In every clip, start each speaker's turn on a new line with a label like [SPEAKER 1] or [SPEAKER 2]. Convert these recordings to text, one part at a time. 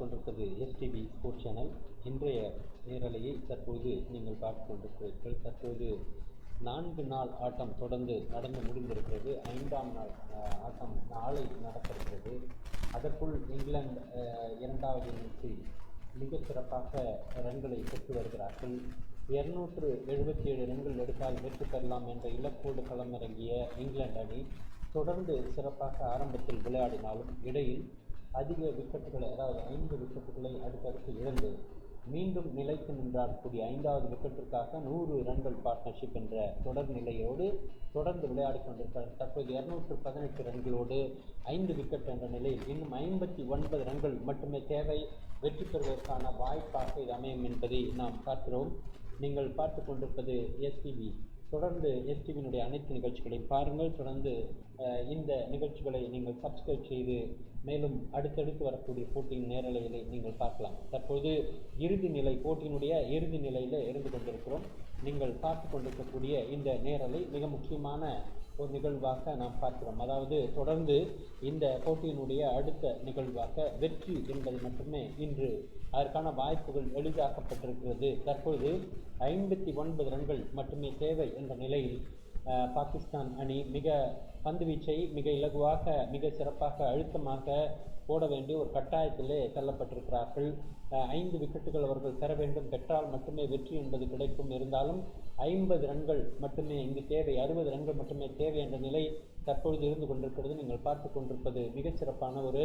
[SPEAKER 1] கொண்டிருப்பது STV sports channel. இன்றைய நேரலையை தற்போது நீங்கள் பார்த்து கொண்டிருக்கிறீர்கள். தற்போது 4 நாள் ஆட்டம் தொடர்ந்து நடந்து முடிந்திருக்கிறது. 5ஆம் நாள் ஆட்டம் நாளை நடக்கிறது. அதற்குள் இங்கிலாந்து 2வது இன்னிங்ஸில் மிக சிறப்பாக ரன்களை பெற்று வருகிறார்கள். 277 ரன்கள் எடுத்தால் வெற்றி பெறலாம் என்ற இலக்கோடு களமிறங்கிய இங்கிலாந்து அணி தொடர்ந்து சிறப்பாக ஆரம்பத்தில் விளையாடினாலும் இடையில் அதிக விக்கெட்டுகளை, அதாவது 5 விக்கெட்டுகளை அடுத்தடுத்து இழந்து மீண்டும் நிலைத்து நின்றாடக்கூடிய 5வது விக்கெட்டிற்காக 100 ரன்கள் பார்ட்னர்ஷிப் என்ற தொடர் நிலையோடு தொடர்ந்து விளையாடி கொண்டிருக்கிறார். தற்போது 218 ரன்களோடு 5 விக்கெட் என்ற நிலையில் இன்னும் 59 ரன்கள் மட்டுமே தேவை. வெற்றி பெறுவதற்கான வாய்ப்பாக இது அமையும் என்பதை நாம் பார்க்கிறோம். நீங்கள் பார்த்து கொண்டிருப்பது எஸ்டிவி. தொடர்ந்து எஸ்டிவியினுடைய அனைத்து நிகழ்ச்சிகளையும் பாருங்கள். தொடர்ந்து இந்த நிகழ்ச்சிகளை நீங்கள் சப்ஸ்கிரைப் செய்து மேலும் அடுத்தடுத்து வரக்கூடிய போட்டியின் நேரலைகளை நீங்கள் பார்க்கலாம். தற்போது இறுதி நிலை, போட்டியினுடைய இறுதி நிலையில் இருந்து கொண்டிருக்கிறோம். நீங்கள் பார்த்து கொண்டிருக்கக்கூடிய இந்த நேரலை மிக முக்கியமான ஒரு நிகழ்வாக நாம் பார்க்கிறோம். அதாவது தொடர்ந்து இந்த போட்டியினுடைய அடுத்த நிகழ்வாக வெற்றி என்பது மட்டுமே இன்று அதற்கான வாய்ப்புகள் எளிதாக்கப்பட்டிருக்கிறது. தற்போது 59 ரன்கள் மட்டுமே தேவை என்ற நிலையில் பாகிஸ்தான் அணி மிக பந்து வீச்சை மிக இலகுவாக மிக சிறப்பாக அழுத்தமாக போட வேண்டிய ஒரு கட்டாயத்திலே தள்ளப்பட்டிருக்கிறார்கள். 5 விக்கெட்டுகள் அவர்கள் பெற வேண்டும், பெற்றால் மட்டுமே வெற்றி என்பது கிடைக்கும். இருந்தாலும் 50 ரன்கள் மட்டுமே இங்கு தேவை, 60 ரன்கள் மட்டுமே தேவை என்ற நிலை தற்பொழுது இருந்து கொண்டிருக்கிறது. நீங்கள் பார்த்து கொண்டிருப்பது மிகச்சிறப்பான ஒரு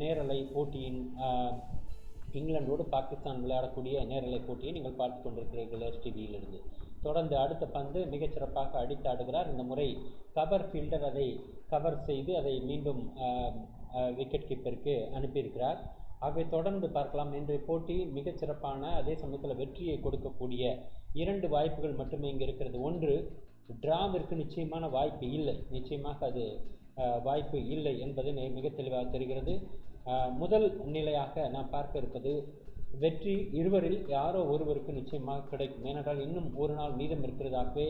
[SPEAKER 1] நேரலை போட்டியின் இங்கிலாந்தோடு பாகிஸ்தான் விளையாடக்கூடிய நேரலை போட்டியை நீங்கள் பார்த்து கொண்டிருக்கிறீர்கள் எஸ்டிவியிலிருந்து. தொடர்ந்து அடுத்த பந்து மிகச்சிறப்பாக அடித்தாடுகிறார். இந்த முறை கவர் ஃபீல்டர் அதை கவர் செய்து அதை மீண்டும் விக்கெட் கீப்பருக்கு அனுப்பியிருக்கிறார். ஆகவே தொடர்ந்து பார்க்கலாம். இன்றைய போட்டி மிகச்சிறப்பான, அதே சமயத்தில் வெற்றியை கொடுக்கக்கூடிய 2 வாய்ப்புகள் மட்டுமே இங்கே இருக்கிறது. ஒன்று, டிராவிற்கு நிச்சயமான வாய்ப்பு இல்லை, நிச்சயமாக அது வாய்ப்பு இல்லை என்பது மிக தெளிவாக தெரிகிறது. முதல் நிலையாக நாம் பார்க்க இருப்பது வெற்றி இருவரில் யாரோ ஒருவருக்கு நிச்சயமாக கிடைக்கும். ஏனென்றால் இன்னும் ஒரு நாள் மீதம் இருக்கிறதாகவே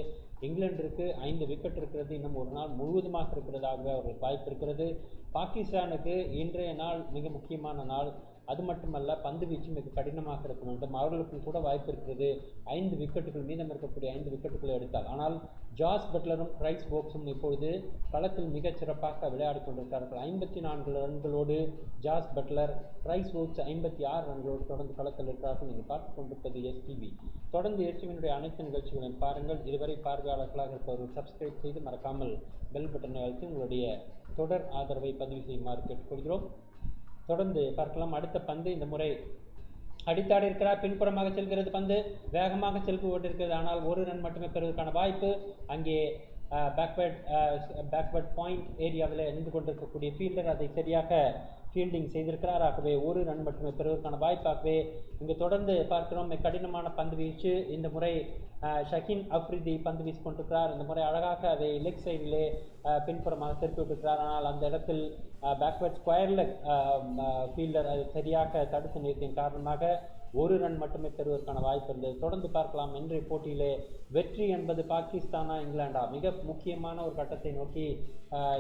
[SPEAKER 1] இங்கிலாந்திற்கு 5 விக்கெட் இருக்கிறது. இன்னும் ஒரு நாள் முழுவதுமாக இருக்கிறதாகவே அவர்களுக்கு வாய்ப்பு இருக்கிறது. பாகிஸ்தானுக்கு இன்றைய நாள் மிக முக்கியமான நாள். அது மட்டுமல்ல, பந்து வீச்சு மிக கடினமாக இருக்க வேண்டும். அவர்களுக்கும் கூட வாய்ப்பு இருக்கிறது 5 விக்கெட்டுகள் மீதம் இருக்கக்கூடிய 5 விக்கெட்டுகளை எடுத்தால். ஆனால் ஜாஸ் பட்லரும் கிரைஸ் வோக்ஸும் இப்பொழுது களத்தில் மிகச் சிறப்பாக விளையாடி கொண்டிருக்கிறார்கள். 54 ரன்களோடு ஜாஸ் பட்லர், கிரைஸ் வோக்ஸ் 56 ரன்களோடு தொடர்ந்து களத்தில் இருக்கிறார்கள். நீங்கள் பார்த்து கொண்டிருப்பது எஸ்டிவி. தொடர்ந்து எஸ்டிவியினுடைய அனைத்து நிகழ்ச்சிகளையும் பாருங்கள். இதுவரை பார்வையாளர்களாக இருப்பவர்கள் சப்ஸ்கிரைப் செய்து மறக்காமல் பெல் பட்டனை அழுத்தி உங்களுடைய தொடர் ஆதரவை பதிவு செய்யுமாறு கேட்டுக்கொள்கிறோம். தொடர்ந்து பார்க்கலாம். அடுத்த பந்து இந்த முறை அடித்தாடி இருக்கிறார். பின்புறமாக செல்கிறது பந்து, வேகமாக செல்பு கொண்டிருக்கிறது. ஆனால் 1 ரன் மட்டுமே பெறுவதற்கான வாய்ப்பு. அங்கே பேக்வர்ட் பாயிண்ட் ஏரியாவில் நின்று கொண்டிருக்கக்கூடிய ஃபீல்டர் அதை சரியாக ஃபீல்டிங் செய்திருக்கிறார். ஆகவே 1 ரன் மட்டுமே பெறுவதற்கான வாய்ப்பாகவே இங்கு தொடர்ந்து பார்க்கிறோம். கடினமான பந்து வீச்சு. இந்த முறை ஷஹீன் அஃப்ரிதி பந்து வீசி கொண்டிருக்கிறார். இந்த முறை அழகாக அதை லெக் சைடிலே பின்புறமாக திருப்பி விட்டிருக்கிறார். ஆனால் அந்த இடத்தில் பேக்வர்ட் ஸ்கொயர் லெக் ஃபீல்டர் அது சரியாக தடுத்து நிறுத்தின் காரணமாக 1 ரன் மட்டுமே பெறுவதற்கான வாய்ப்பு இருந்தது. தொடர்ந்து பார்க்கலாம். இன்றைய போட்டியிலே வெற்றி என்பது பாகிஸ்தானா இங்கிலாண்டா, மிக முக்கியமான ஒரு கட்டத்தை நோக்கி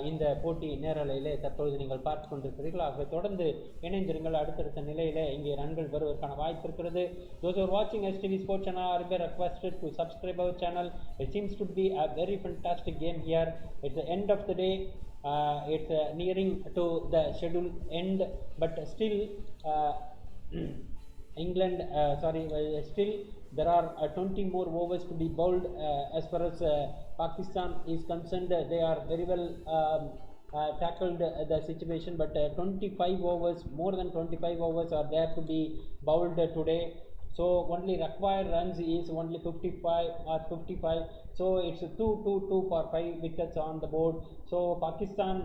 [SPEAKER 1] இந்த போட்டி நேரலையிலே தற்பொழுது நீங்கள் பார்த்து கொண்டிருக்கிறீர்கள். ஆகவே தொடர்ந்து இணைந்திருங்கள். அடுத்தடுத்த நிலையிலே இங்கே ரன்கள் வருவதற்கான வாய்ப்பு இருக்கிறது. Those who are watching STV Sports Channel are requested to subscribe our channel. It seems to be a very fantastic game here. It's the end of the day. It's nearing to the schedule end, but still England, still there are 20 more overs to be bowled. As far as Pakistan is concerned, they are very well tackled the situation, but 25 overs, more than 25 overs are there to be bowled today. So only required runs is only 55. So it's 2 for 5 wickets on the board. So Pakistan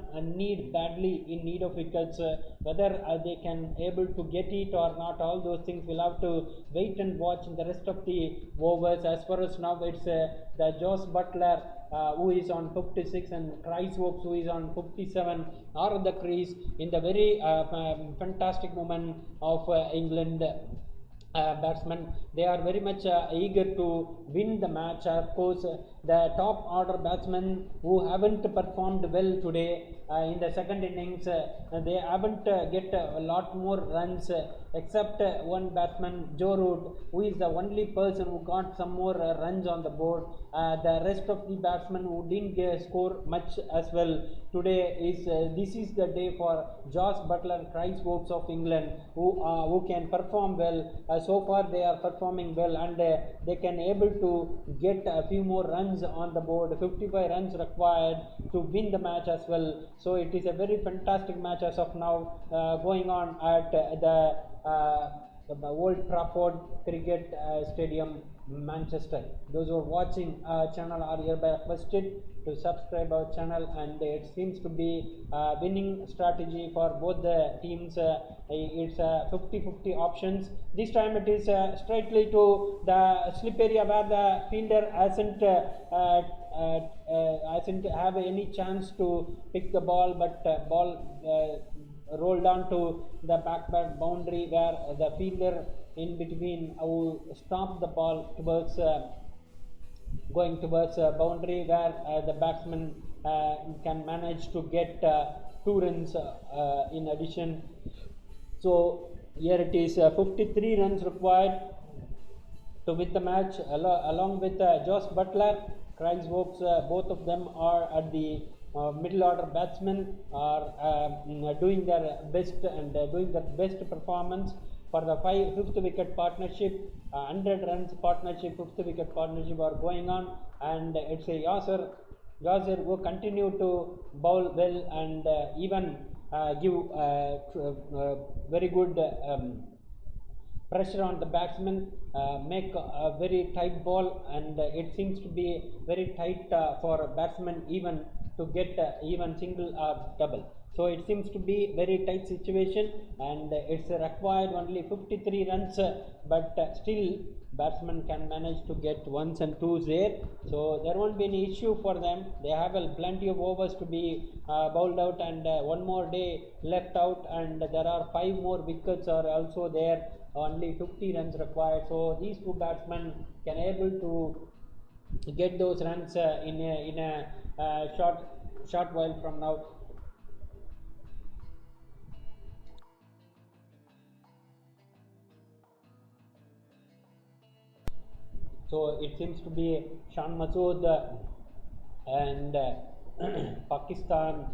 [SPEAKER 1] badly in need of wickets. Whether they can able to get it or not, all those things we'll have to wait and watch in the rest of the overs. As far as now, it's the Jos Butler who is on 56 and Chris Woakes who is on 57 are on the crease in the very fantastic moment of England batsmen. They are very much eager to win the match. Of course, the top order batsmen who haven't performed well today in the second innings, they haven't get a lot more runs, except one batsman, Joe Root, who is the only person who got some more runs on the board. The rest of the batsmen who didn't score much as well today is this is the day for Josh Butler, Chris Woakes of England, who can perform well. So far they are performing well, and they can able to get a few more runs on the board. 55 runs required to win the match as well. So it is a very fantastic match as of now, going on at the Old Trafford Cricket Stadium, Manchester. Those who are watching our channel are hereby requested to subscribe our channel, and it seems to be a winning strategy for both the teams. It's 50-50 options. This time it is straightly to the slip area where the fielder hasn't have any chance to pick the ball, but ball rolled on to the back boundary, where the fielder in between who stopped the ball towards going towards boundary, where the batsman can manage to get 2 runs in addition. So here it is 53 runs required to win the match, along with Josh Butler, Chris Woakes. Both of them are at the middle order batsmen, are doing their best and doing their best performance for the fifth wicket partnership. 100 runs partnership, fifth wicket partnership are going on, and it's a Yasser who continue to bowl well and even give very good pressure on the batsman, make a very tight ball, and it seems to be very tight for a batsman even to get even single or double. So it seems to be very tight situation, and it's required only 53 runs, but still batsman can manage to get ones and twos there, so there won't be any issue for them. They have plenty of overs to be bowled out, and one more day left out, and there are 5 more wickets are also there. Only 50 runs required, so these 2 batsmen can able to get those runs in a short while from now. So it seems to be Shan Masood and Pakistan.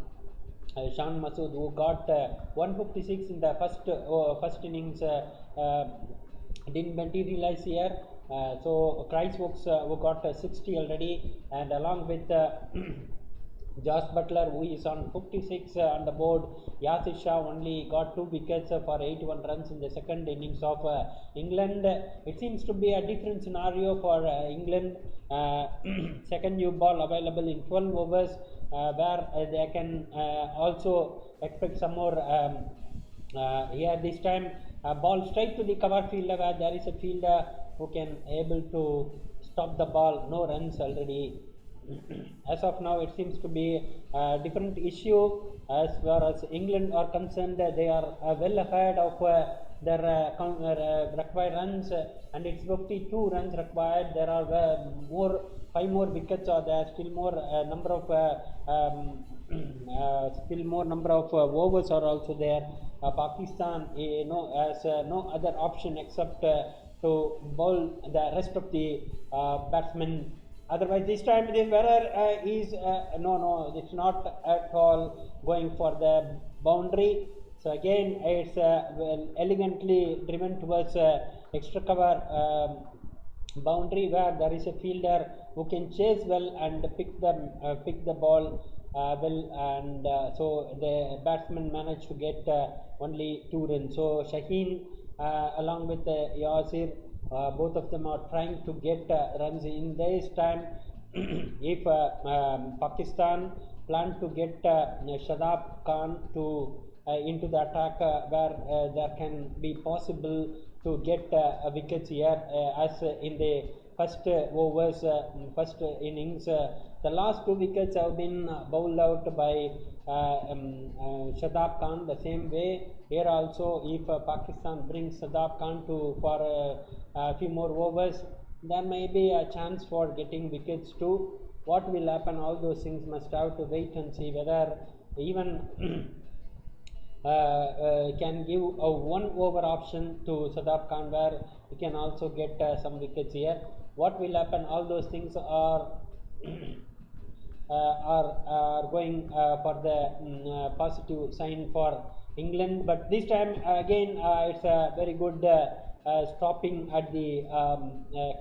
[SPEAKER 1] Shan Masood, who got 156 in the first innings, didn't materialize here. So Chris Woakes, who got 60 already, and along with Josh Butler, who is on 56 on the board. Yasir Shah only got 2 wickets for 81 runs in the second innings of England. It seems to be a different scenario for England. Second new ball available in 12 overs, where they can also expect some more. Here this time ball straight to the cover fielder, where there is a fielder who can able to stop the ball. No runs already. As of now, it seems to be a different issue as far as England are concerned. They are well ahead of their required runs, and it's 52 runs required. There are 5 more wickets are there. Still more number of overs are also there. Pakistan has no other option except to bowl the rest of the batsmen. Otherwise, this time the wearer is no, it's not at all going for the boundary. So again, it's well, elegantly driven towards extra cover boundary, where there is a fielder who can chase well and pick the ball well, and so the batsman managed to get only 2 runs. So Shaheen along with Yasir, both of them are trying to get runs in this time. If Pakistan plan to get Shadab Khan to into the attack, where there can be possible to get wickets here, as in the first overs, first innings. The last 2 wickets have been bowled out by Shadab Khan. The same way here also, if Pakistan brings Shadab Khan for a few more overs, there may be a chance for getting wickets too. What will happen, all those things must have to wait and see, whether even can give a 1 over option to Shadab Khan, where he can also get some wickets here. What will happen, all those things are are going for the positive sign for England. But this time again it's a very good stopping at the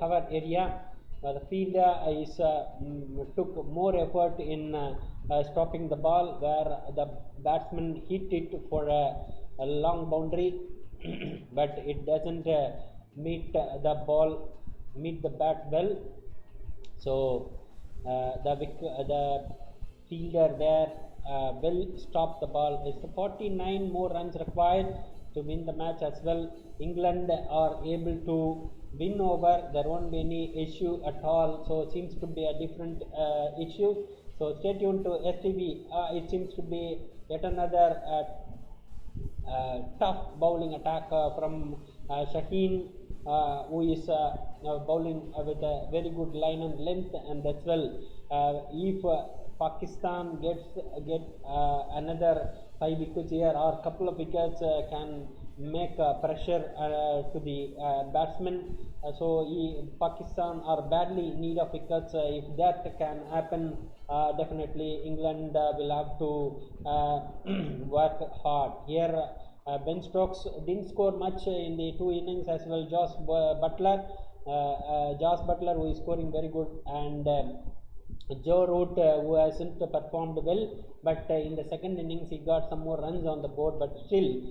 [SPEAKER 1] cover area. The fielder took more effort in stopping the ball, where the batsman hit it for a long boundary but it doesn't meet the bat well. So the fielder there will stop the ball. It's 49 more runs required to win the match as well. England are able to win over. There won't be any issue at all. So it seems to be a different issue. So stay tuned to STV. It seems to be yet another tough bowling attack from Shaheen, who is bowling with a very good line and length, and as well if Pakistan gets another 5 wickets here or a couple of wickets, can make pressure to the batsmen. So Pakistan are badly in need of wickets. If that can happen, definitely England will have to work hard here. Ben Stokes didn't score much in the 2 innings as well. Josh Butler, who is scoring very good, and Joe Root, who hasn't performed well, but in the second innings he got some more runs on the board. But still,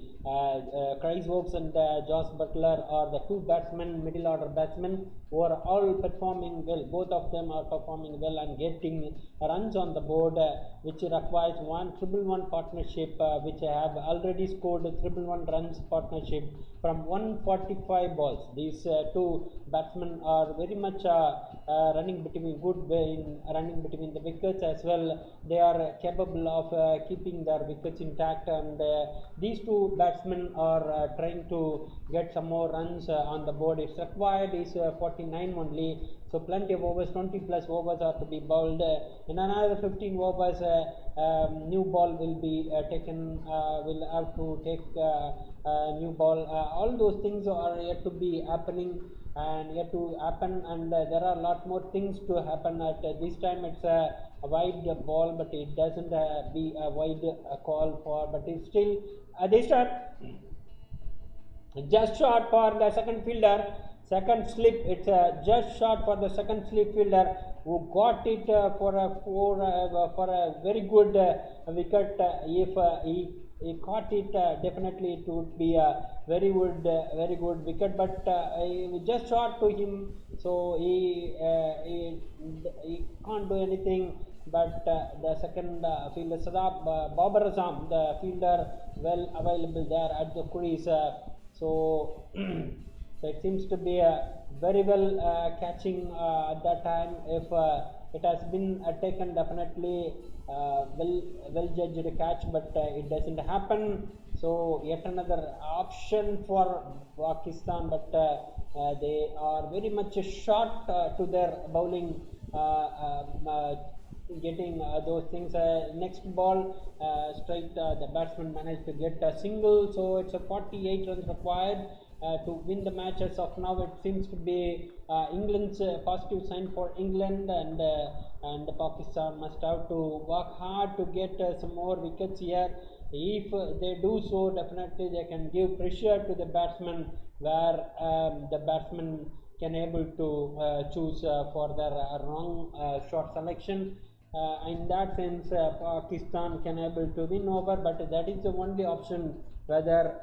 [SPEAKER 1] Chris Woakes and Josh Butler are the 2 batsmen, middle order batsmen, who are all performing well. Both of them are performing well and getting runs on the board, which requires 1-1-1 partnership, which have already scored 1-1-1 runs partnership from 145 balls. These 2 batsmen are very much running between the wickets as well. They are capable of keeping their wickets intact, and these 2 batsmen are trying to get some more runs on the board. It's required is 49 only, so plenty of overs, 20 plus overs are to be bowled. In another 15 overs, new ball will be taken. Will have to take new ball. All those things are yet to be happening and yet to happen, and there are a lot more things to happen. At this time it's a wide ball, but it doesn't be a wide call for, but it's still this time just short for the second slip. It's just short for the second slip fielder, who got it for a very good wicket. If he caught it, definitely it would be a very good wicket, but just short to him, so he can't do anything. But the second fielder, Babar Azam, the fielder, well available there at the crease. So it seems to be very well catching at that time. If it has been taken, definitely well judged catch, but it doesn't happen. So yet another option for Pakistan, but they are very much short to their bowling, getting those things. Next ball straight, the batsman managed to get a single, so it's a 48 runs required to win the match. As of now, it seems to be England's positive sign for England, and Pakistan must have to work hard to get some more wickets here. If they do so, definitely they can give pressure to the batsman, where the batsman can able to choose for their wrong shot selection. In that sense, Pakistan can able to win over, but that is the only option. Whether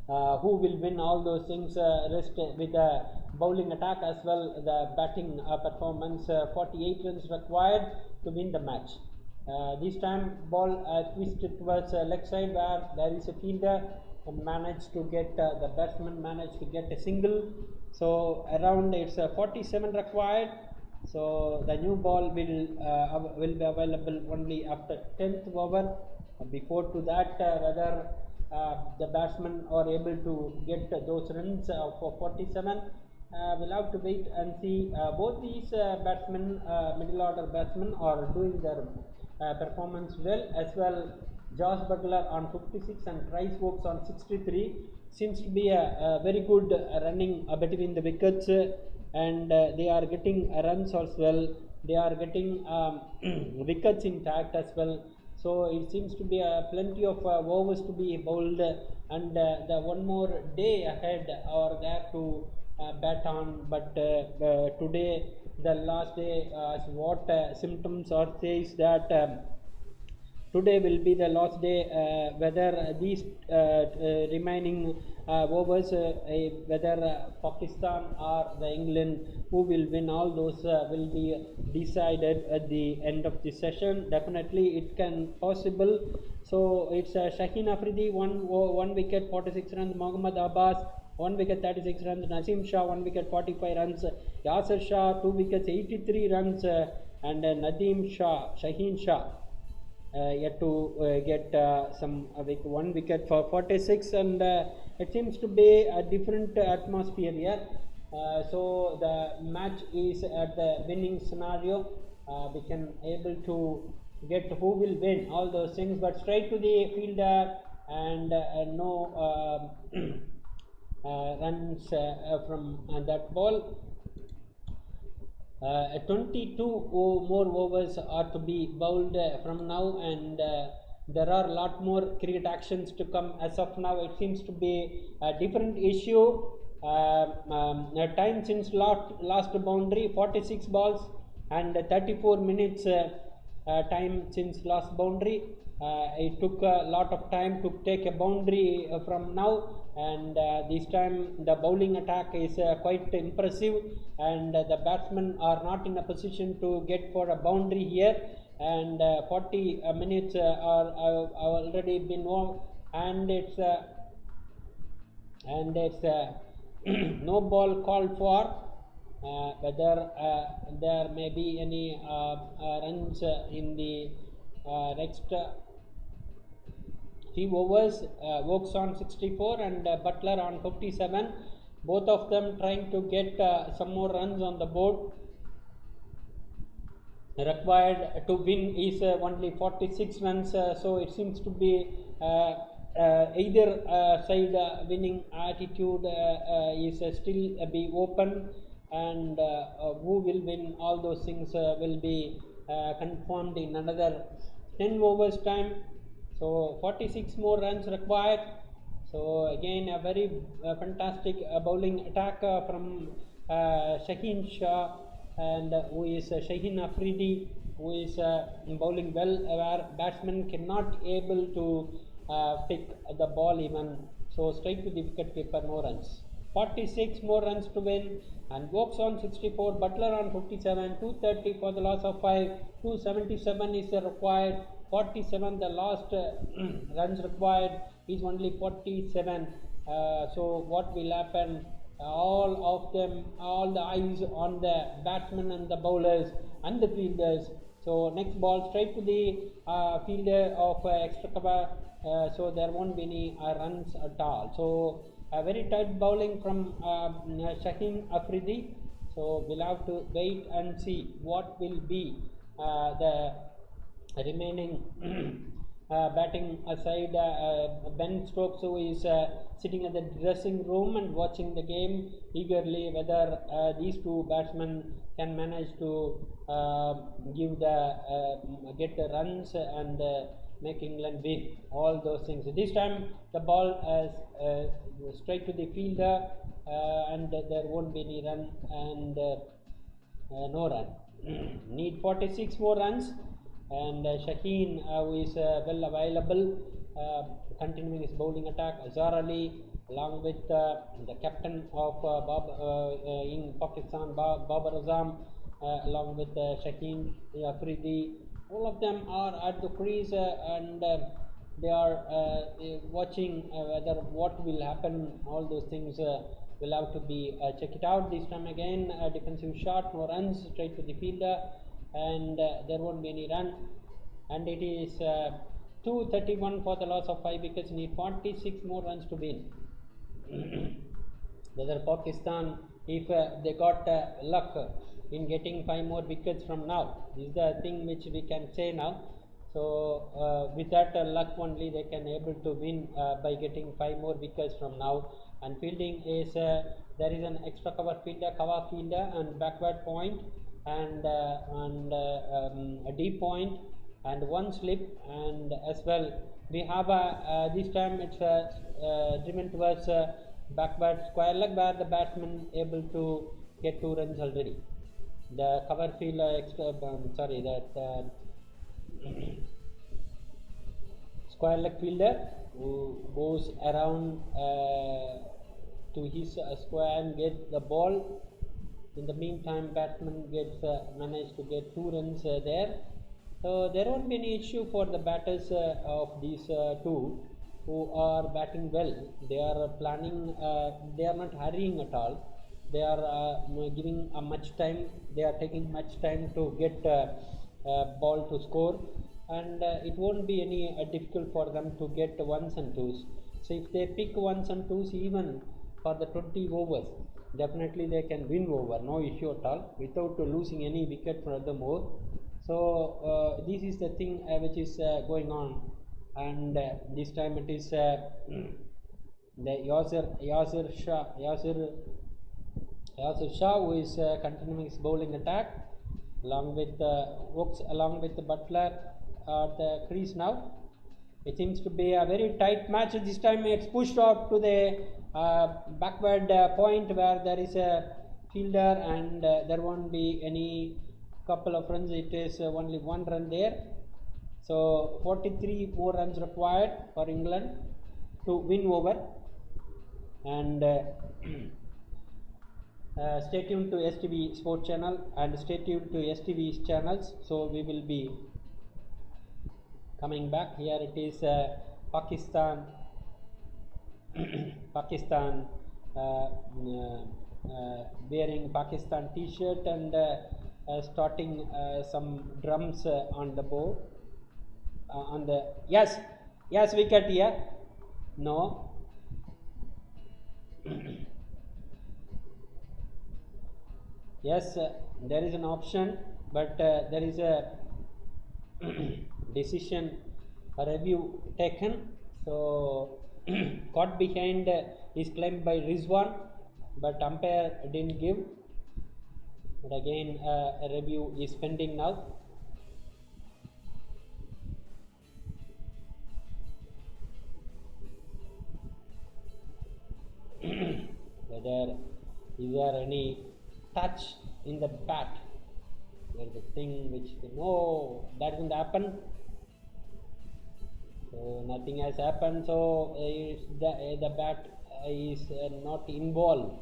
[SPEAKER 1] who will win, all those things rest with the bowling attack as well, the batting performance. 48 runs required to win the match. This time ball twisted towards leg side, where there is a fielder managed to get the batsman managed to get a single. So around it's 47 required. So the new ball will be available only after 10th over. Before to that, whether the batsmen are able to get those runs for 47. We'll have to wait and see. Both these batsmen, middle order batsmen, are doing their performance well as well. Josh Butler on 56 and Bryce Woakes on 63 seems to be a very good running between the wickets, and they are getting runs as well. They are getting wickets intact as well. So it seems to be plenty of overs to be bowled, and the one more day ahead are there to bat on. But today, the last day, as what symptoms are says that. Today will be the last day, whether these remaining overs, whether Pakistan or the England who will win all those will be decided at the end of the session. Definitely it can possible. So it's Shaheen Afridi, one wicket 46 runs, Mohammad Abbas 1 wicket 36 runs, Naseem Shah 1 wicket 45 runs, Yasir Shah 2 wickets 83 runs, and Nadeem Shah, Shaheen Shah yet to get some with 1 wicket for 46, and it seems to be a different atmosphere here. So the match is at the winning scenario. We can able to get who will win all those things, but straight to the fielder and no runs from that ball. 22 more overs are to be bowled from now, and there are a lot more cricket actions to come. As of now, it seems to be a different issue. Time since last boundary 46 balls and 34 minutes time since last boundary. It took a lot of time to take a boundary from now, and this time the bowling attack is quite impressive, and the batsmen are not in a position to get for a boundary here, and 40 minutes are already been over, and it's no ball called for. Whether there may be any runs in the next few overs. Woakes on 64 and Butler on 57, both of them trying to get some more runs on the board. Required to win is only 46 runs, so it seems to be either side winning attitude is still be open, and who will win all those things will be confirmed in another 10 overs time. So 46 more runs required. So again a very fantastic bowling attack from Shaheen Shah, and who is Shaheen Afridi, who is bowling well, where batsmen cannot able to pick the ball even. So straight to the wicket keeper, no runs. 46 more runs to win, and Woakes on 64, Butler on 57, 230 for the loss of 5, 277 is the required, 47 the last runs required is only 47. So what will happen? All of them, all the eyes on the batsmen and the bowlers and the fielders. So next ball straight to the fielder of extra cover, so there won't be any runs at all. So very tight bowling from Shaheen Afridi. So we'll have to wait and see what will be the remaining batting aside. Ben Stokes, who is sitting at the dressing room and watching the game eagerly, whether these two batsmen can manage to get the runs and make England win all those things. This time the ball straight to the fielder, and there won't be any run, and no run. Need 46 more runs, and Shaheen, who is well available, continuing his bowling attack. Azhar Ali, along with the captain of in Pakistan, Babar Azam, along with Shaheen Afridi, all of them are at the crease, and they are watching whether what will happen. All those things will have to be check it out. This time again, defensive shot, no runs, straight to the fielder, and there won't be any run. And it is 231 for the loss of 5 wickets. Need 46 more runs to win. Whether Pakistan, if they got luck in getting 5 more wickets from now, this is the thing which we can say now. So with that luck only they can able to win by getting 5 more wickets from now. And fielding is there is an extra cover fielder, and backward point, and a deep point, and one slip, and as well we have this time it's driven towards backward square leg, where the batsman able to get 2 runs already. The cover fielder square leg fielder who goes around to his square and get the ball. In the meantime, batsman gets managed to get 2 runs there. So there won't be any issue for the batters of these two who are batting well. They are planning, they are not hurrying at all. They are giving much time, they are taking much time to get ball to score, and it won't be any difficult for them to get ones and twos. So if they pick ones and twos even for the 20 overs, definitely they can win over, no issue at all, without losing any wicket furthermore. So this is the thing which is going on, and this time it is the Yasir Shah who is continuing his bowling attack along with Oaks, along with the Butler at the crease now. It seems to be a very tight match. This time it's pushed off to the backward point where there is a fielder, and there won't be any couple of runs. It is only 1 run there. So 43 more runs required for England to win over. And stay tuned to STV Sport Channel and stay tuned to STV's channels. So we will be coming back. Here it is Pakistan Pakistan wearing Pakistan t-shirt and starting some drums on the board on the yes wicket here. No. Yes, there is an option, but there is a decision, a review taken. So caught behind is claimed by Rizwan, but umpire didn't give. But again, a review is pending now. Whether is there any touch in the bat? There is a thing which no, that didn't happen. So nothing has happened. So the bat is not involved.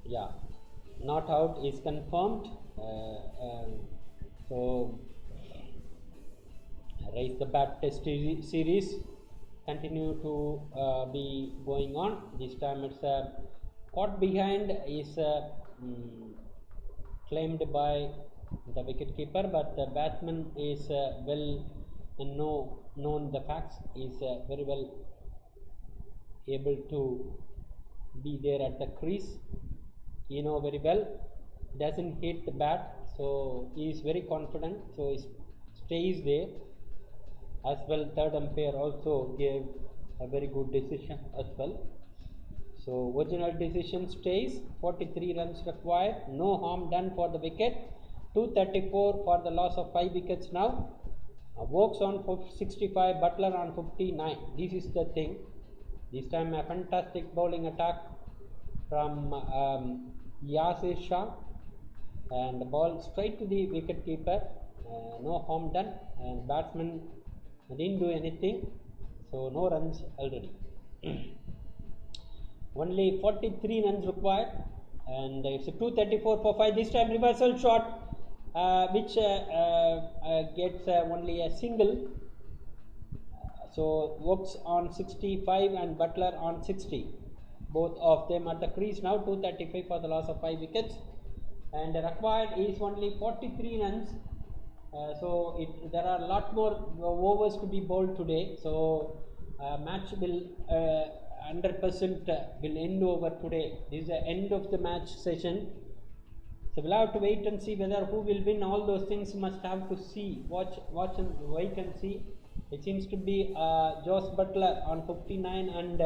[SPEAKER 1] Yeah, not out is confirmed. So raise the bat test series continue to be going on. This time it's caught behind is claimed by the wicket keeper, but the batsman is well known the facts, is very well able to be there at the crease. You know very well, doesn't hit the bat, so he is very confident, so he stays there. As well, third umpire also gave a very good decision as well. So original decision stays. 43 runs required, no harm done for the wicket. 234 for the loss of 5 wickets now. Oaks on 65, Butler on 59. This is the thing. This time a fantastic bowling attack from Yasir Shah, and the ball straight to the wicket keeper. No harm done, and batsman didn't do anything, so no runs already. Only 43 runs required. and it's a 234 for 5. This time reversal shot, which gets only a single. So Wokes on 65 and Butler on 60. Both of them at the crease now. 235 for the loss of 5 wickets, and required is only 43 runs. So there are a lot more overs to be bowled today. So match will 100% will end over today. This is the end of the match session. So we'll have to wait and see whether who will win. All those things must have to see. Watch and wait and see. It seems to be Jos Buttler on 59 and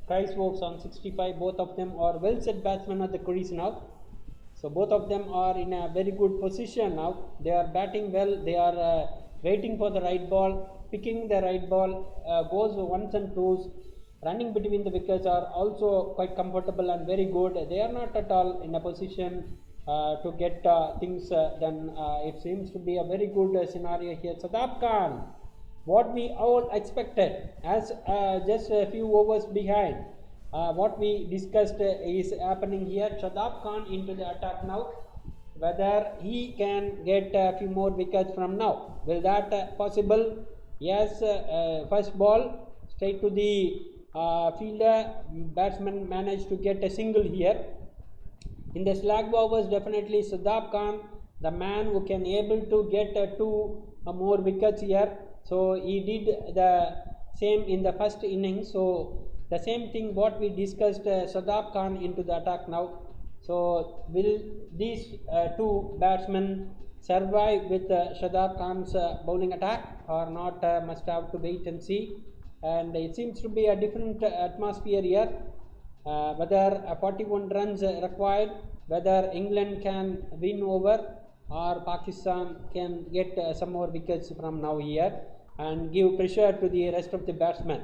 [SPEAKER 1] Chris Woakes on 65. Both of them are well set batsmen at the crease now. So both of them are in a very good position now. They are batting well. They are waiting for the right ball, picking the right ball, goes ones and twos, running between the wickets are also quite comfortable and very good. They are not at all in a position to get things done. It seems to be a very good scenario here. Shadab Khan, what we all expected, as just a few overs behind. What we discussed is happening here. Shadab Khan into the attack now. Whether he can get a few more wickets from now. Will that possible? Yes. First ball straight to the fielder. Batsman managed to get a single here. In the slack overs, definitely Shadab Khan, the man who can able to get two more wickets here. So he did the same in the first innings. So the same thing what we discussed, Shadab Khan into the attack now. So will these two batsmen survive with Shadab Khan's bowling attack or not? Must have to wait and see. And it seems to be a different atmosphere here. Whether 41 runs required, whether England can win over or Pakistan can get some more wickets from now here and give pressure to the rest of the batsmen.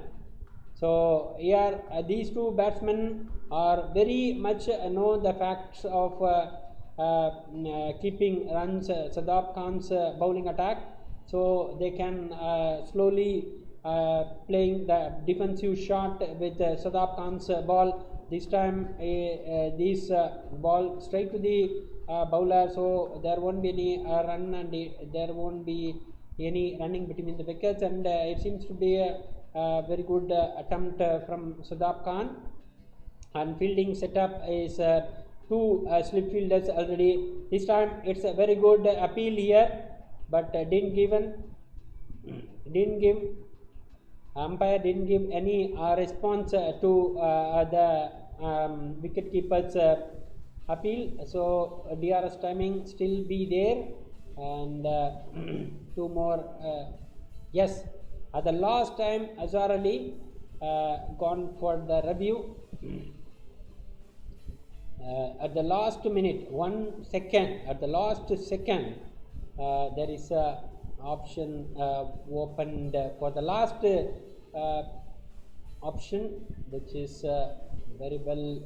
[SPEAKER 1] So here these two batsmen are very much know the facts of keeping runs Shadab Khan's bowling attack. So they can slowly playing the defensive shot with Shadab Khan's ball. This time this ball straight to the bowler, so there won't be any run and there won't be any running between the wickets, and it seems to be a very good attempt from Shadab Khan. And fielding setup is two slip fielders already. This time it's a very good appeal here, but didn't give umpire didn't give any response to the wicket keeper's appeal. So DRS timing still be there, and two more. Yes, at the last time Azhar Ali gone for the review. At the last minute, 1 second, at the last second, there is a option opened for the last option, which is very well.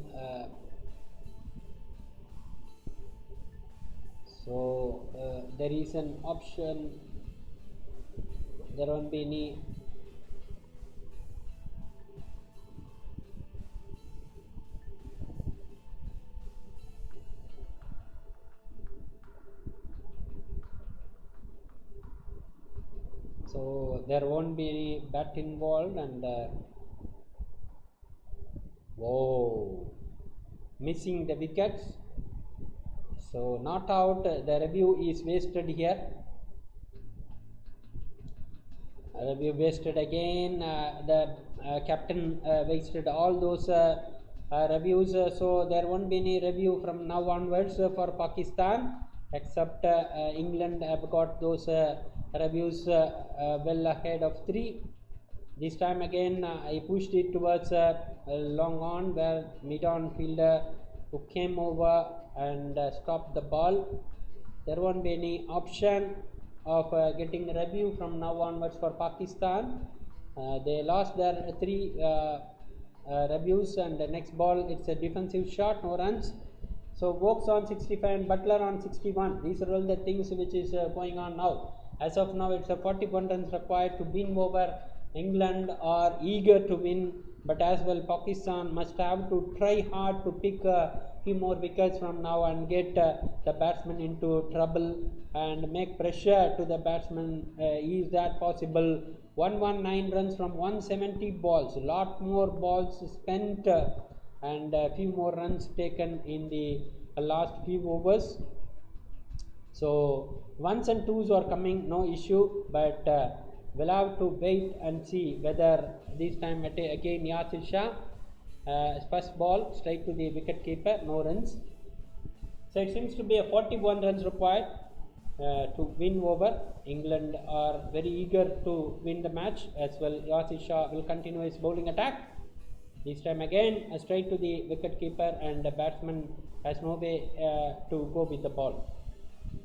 [SPEAKER 1] So there is an option. There won't be any. So there won't be any bat involved, and whoa, missing the wickets. So not out. The review is wasted here. Review wasted again. The captain wasted all those reviews. So there won't be any review from now onwards for Pakistan, except England have got those reviews well ahead of 3. This time again I pushed it towards long on, where mid-on fielder who came over and stopped the ball. There won't be any option of getting review from now onwards for Pakistan. They lost their 3 reviews, and the next ball it's a defensive shot, no runs. So Wokes on 65 and Butler on 61. These are all the things which is going on now. As of now, it's a 41 runs required to win over. England are eager to win, but as well Pakistan must have to try hard to pick few more wickets from now and get the batsman into trouble and make pressure to the batsman. Is that possible? 119 runs from 170 balls, lot more balls spent and a few more runs taken in the last few overs. So ones and twos are coming, no issue, but we'll have to wait and see whether this time again Yasir Shah, first ball straight to the wicket keeper, no runs. So it seems to be a 41 runs required to win over. England are very eager to win the match as well. Yasir Shah will continue his bowling attack. This time again straight to the wicket keeper, and the batsman has no way to go with the ball.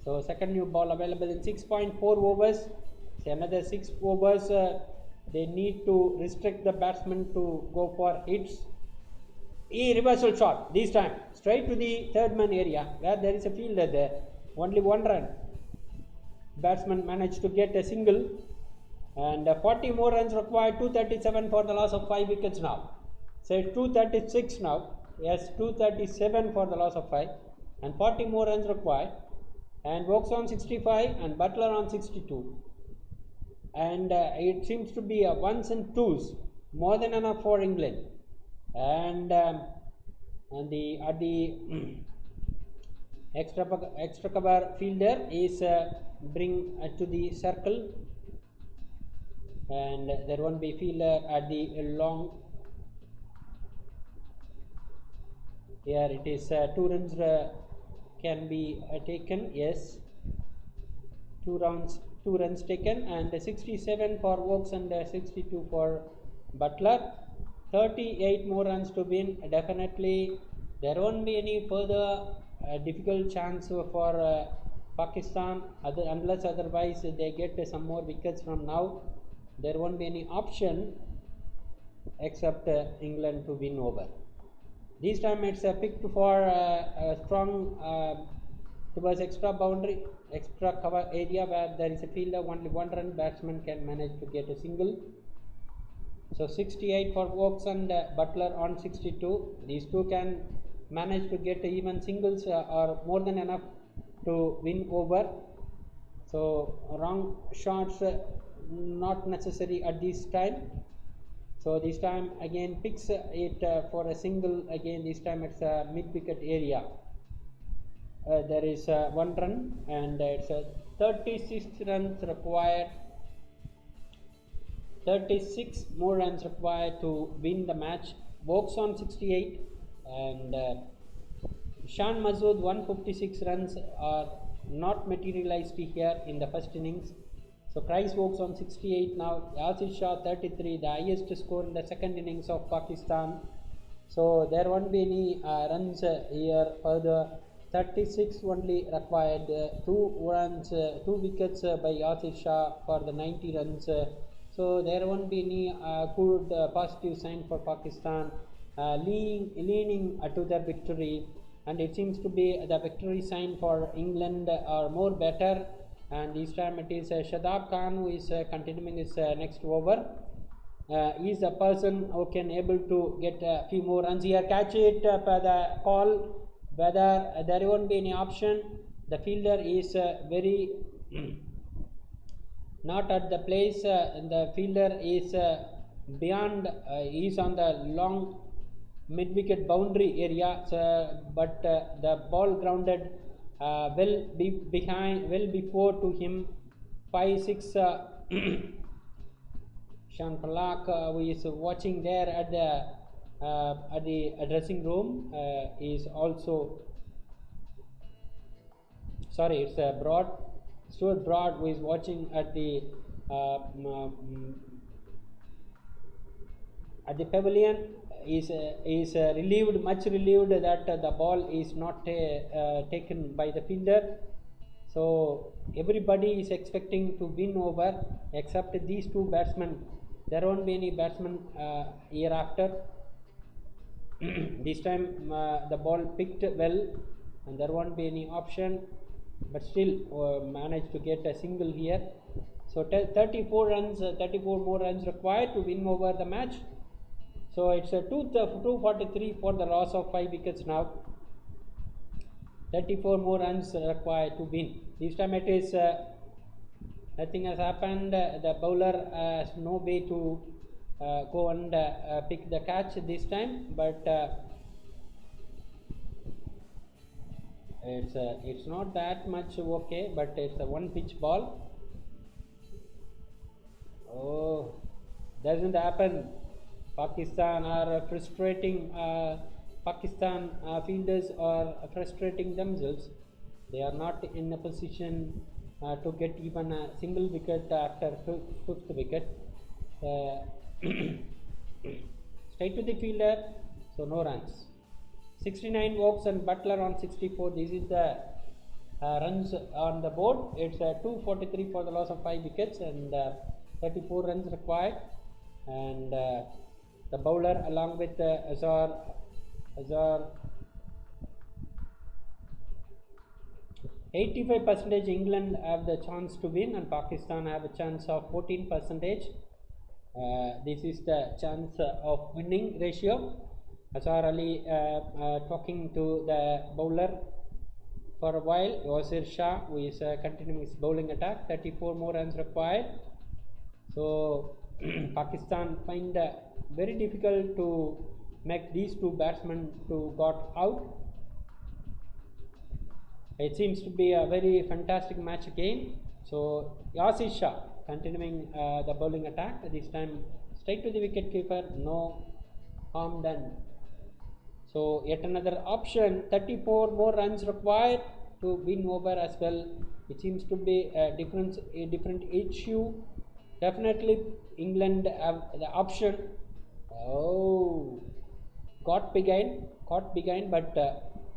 [SPEAKER 1] So second new ball available in 6.4 overs. So another 6 overs they need to restrict the batsman to go for hits. Reversal shot, this time straight to the third man area where there is a fielder there, only 1 run. Batsman managed to get a single, and 40 more runs required. 237 for the loss of 5 wickets now. So it's 236 now. Yes, 237 for the loss of 5, and 40 more runs required. And Vokes on 65 and Butler on 62, and it seems to be a ones and twos, more than enough for England. And at the extra cover fielder is bring to the circle, and there won't be fielder at the long. Here it is 2 runs can be taken. Yes, 2 runs taken, and 67 for Vokes and 62 for Butler. 38 more runs to win. Definitely there won't be any further difficult chance for Pakistan, unless otherwise they get some more wickets from now. There won't be any option except England to win over. This time it's picked for a strong towards extra boundary, extra cover area where there is a fielder, only 1 run batsman can manage to get a single. So 68 for Vokes and Butler on 62. These two can manage to get even singles or more than enough to win over. So wrong shots not necessary at this time. So this time again picks it for a single. Again this time it's a mid wicket area. There is 1 run, and it's 36 runs required. 36 more runs required to win the match. Vokes on 68 and Shan Masood 156 runs are not materialized here in the first innings. So Chris Vokes on 68 now. Yasir Shah 33, the highest score in the second innings of Pakistan. So there won't be any runs here further. 36 only required. 2 wickets by Yasir Shah for the 90 runs. So there won't be any good positive sign for Pakistan leaning to their victory, and it seems to be the victory sign for England are more better. And this time it is Shadab Khan who is continuing his next over. He is a person who can able to get a few more runs here. Catch it per the call, whether there won't be any option. The fielder is very not at the place. The fielder is beyond. Is on the long mid wicket boundary area. So, but the ball grounded well before to him. 5-6. Shan Palak, who is watching there at the dressing room, is also. Sorry, it's Broad. Stuart Broad, who is watching at the pavilion, is relieved, much relieved that the ball is not taken by the fielder. So everybody is expecting to win over except these 2 batsmen. There won't be any batsman hereafter. This time the ball picked well, and there won't be any option, but still managed to get a single here. So 34 more runs required to win over the match. So it's a 243 for the loss of 5 wickets now. 34 more runs required to win. This time it is nothing has happened. The bowler has no way to go and pick the catch this time, but it's not that much okay, but it's a one pitch ball. Oh, doesn't happen. Pakistan are frustrating. Pakistan fielders are frustrating themselves. They are not in a position to get even a single wicket after fifth wicket. Straight to the fielder, so no runs. 69 Oakes and Butler on 64. This is the runs on the board. It's 243 for the loss of 5 wickets and 34 runs required. And the bowler along with Azhar 85% England have the chance to win and Pakistan have a chance of 14%. This is the chance of winning ratio. Azhar Ali talking to the bowler for a while. Yasir Shah, who is continuing his bowling attack. 34 more runs required. So Pakistan find very difficult to make these two batsmen to got out. It seems to be a very fantastic match again. So Yasir Shah continuing the bowling attack. This time straight to the wicket keeper, no harm done. So yet another option. 34 more runs required to win over as well. It seems to be a different issue. Definitely England have the option. Oh, got behind, but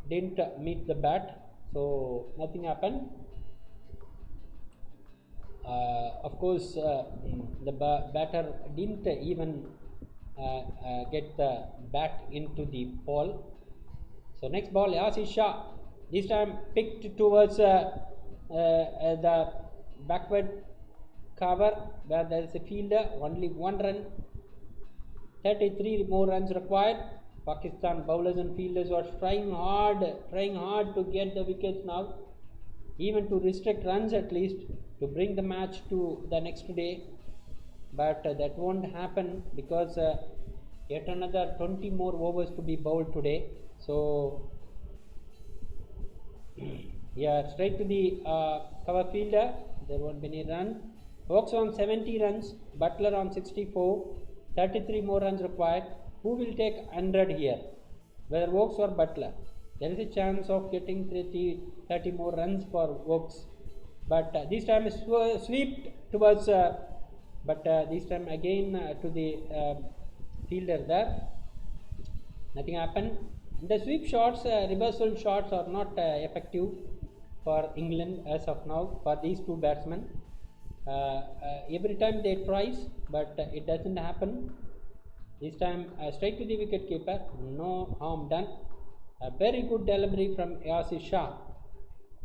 [SPEAKER 1] didn't meet the bat. So nothing happened. Of course, the batter didn't even get the bat into the ball. So next ball, Yasir Shah. This time picked towards the backward cover where there is a fielder. Only one run. 33 more runs required. Pakistan bowlers and fielders are trying hard to get the wickets now, even to restrict runs at least to bring the match to the next day, but that won't happen because yet another 20 more overs to be bowled today. So yeah, straight to the cover fielder, there won't be any run. Oakes on 70 runs, Butler on 64, 33 more runs required. Who will take 100 here, whether Oakes or Butler? There is a chance of getting 30 more runs for Oakes, but this time is swept towards but this time again to the fielder there. Nothing happened. The sweep shots, reversal shots are not effective for England as of now for these two batsmen. Every time they tries, but it doesn't happen. This time straight to the wicket keeper, no harm done. A very good delivery from Yasir Shah.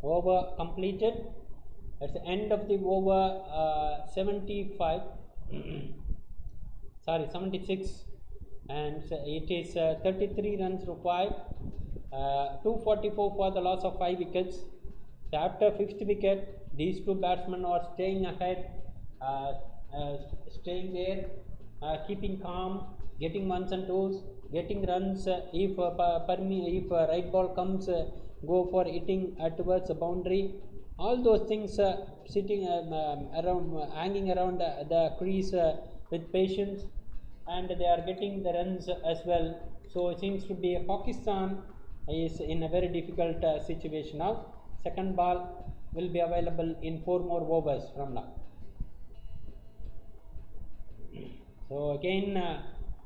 [SPEAKER 1] Over completed. At the end of the over 76, and it is 33 runs required. 244 for the loss of 5 wickets. So after 5th wicket, these two batsmen are staying ahead, staying there, keeping calm, getting ones and twos, getting runs. If right ball comes, go for hitting towards the boundary. All those things sitting around, hanging around the crease with patience, and they are getting the runs as well. So it seems to be Pakistan is in a very difficult situation now. Second ball will be available in 4 more overs from now. So again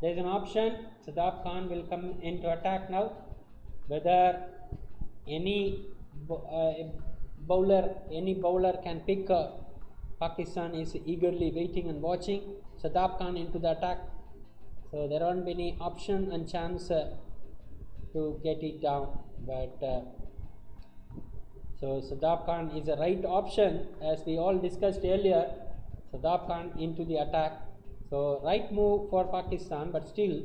[SPEAKER 1] there is an option. Shadab Khan will come into attack now. Whether any bowler can pick, Pakistan is eagerly waiting and watching. Shadab Khan into the attack. So there won't be any option and chance to get it down. But so Shadab Khan is a right option, as we all discussed earlier. Shadab Khan into the attack. So right move for Pakistan, but still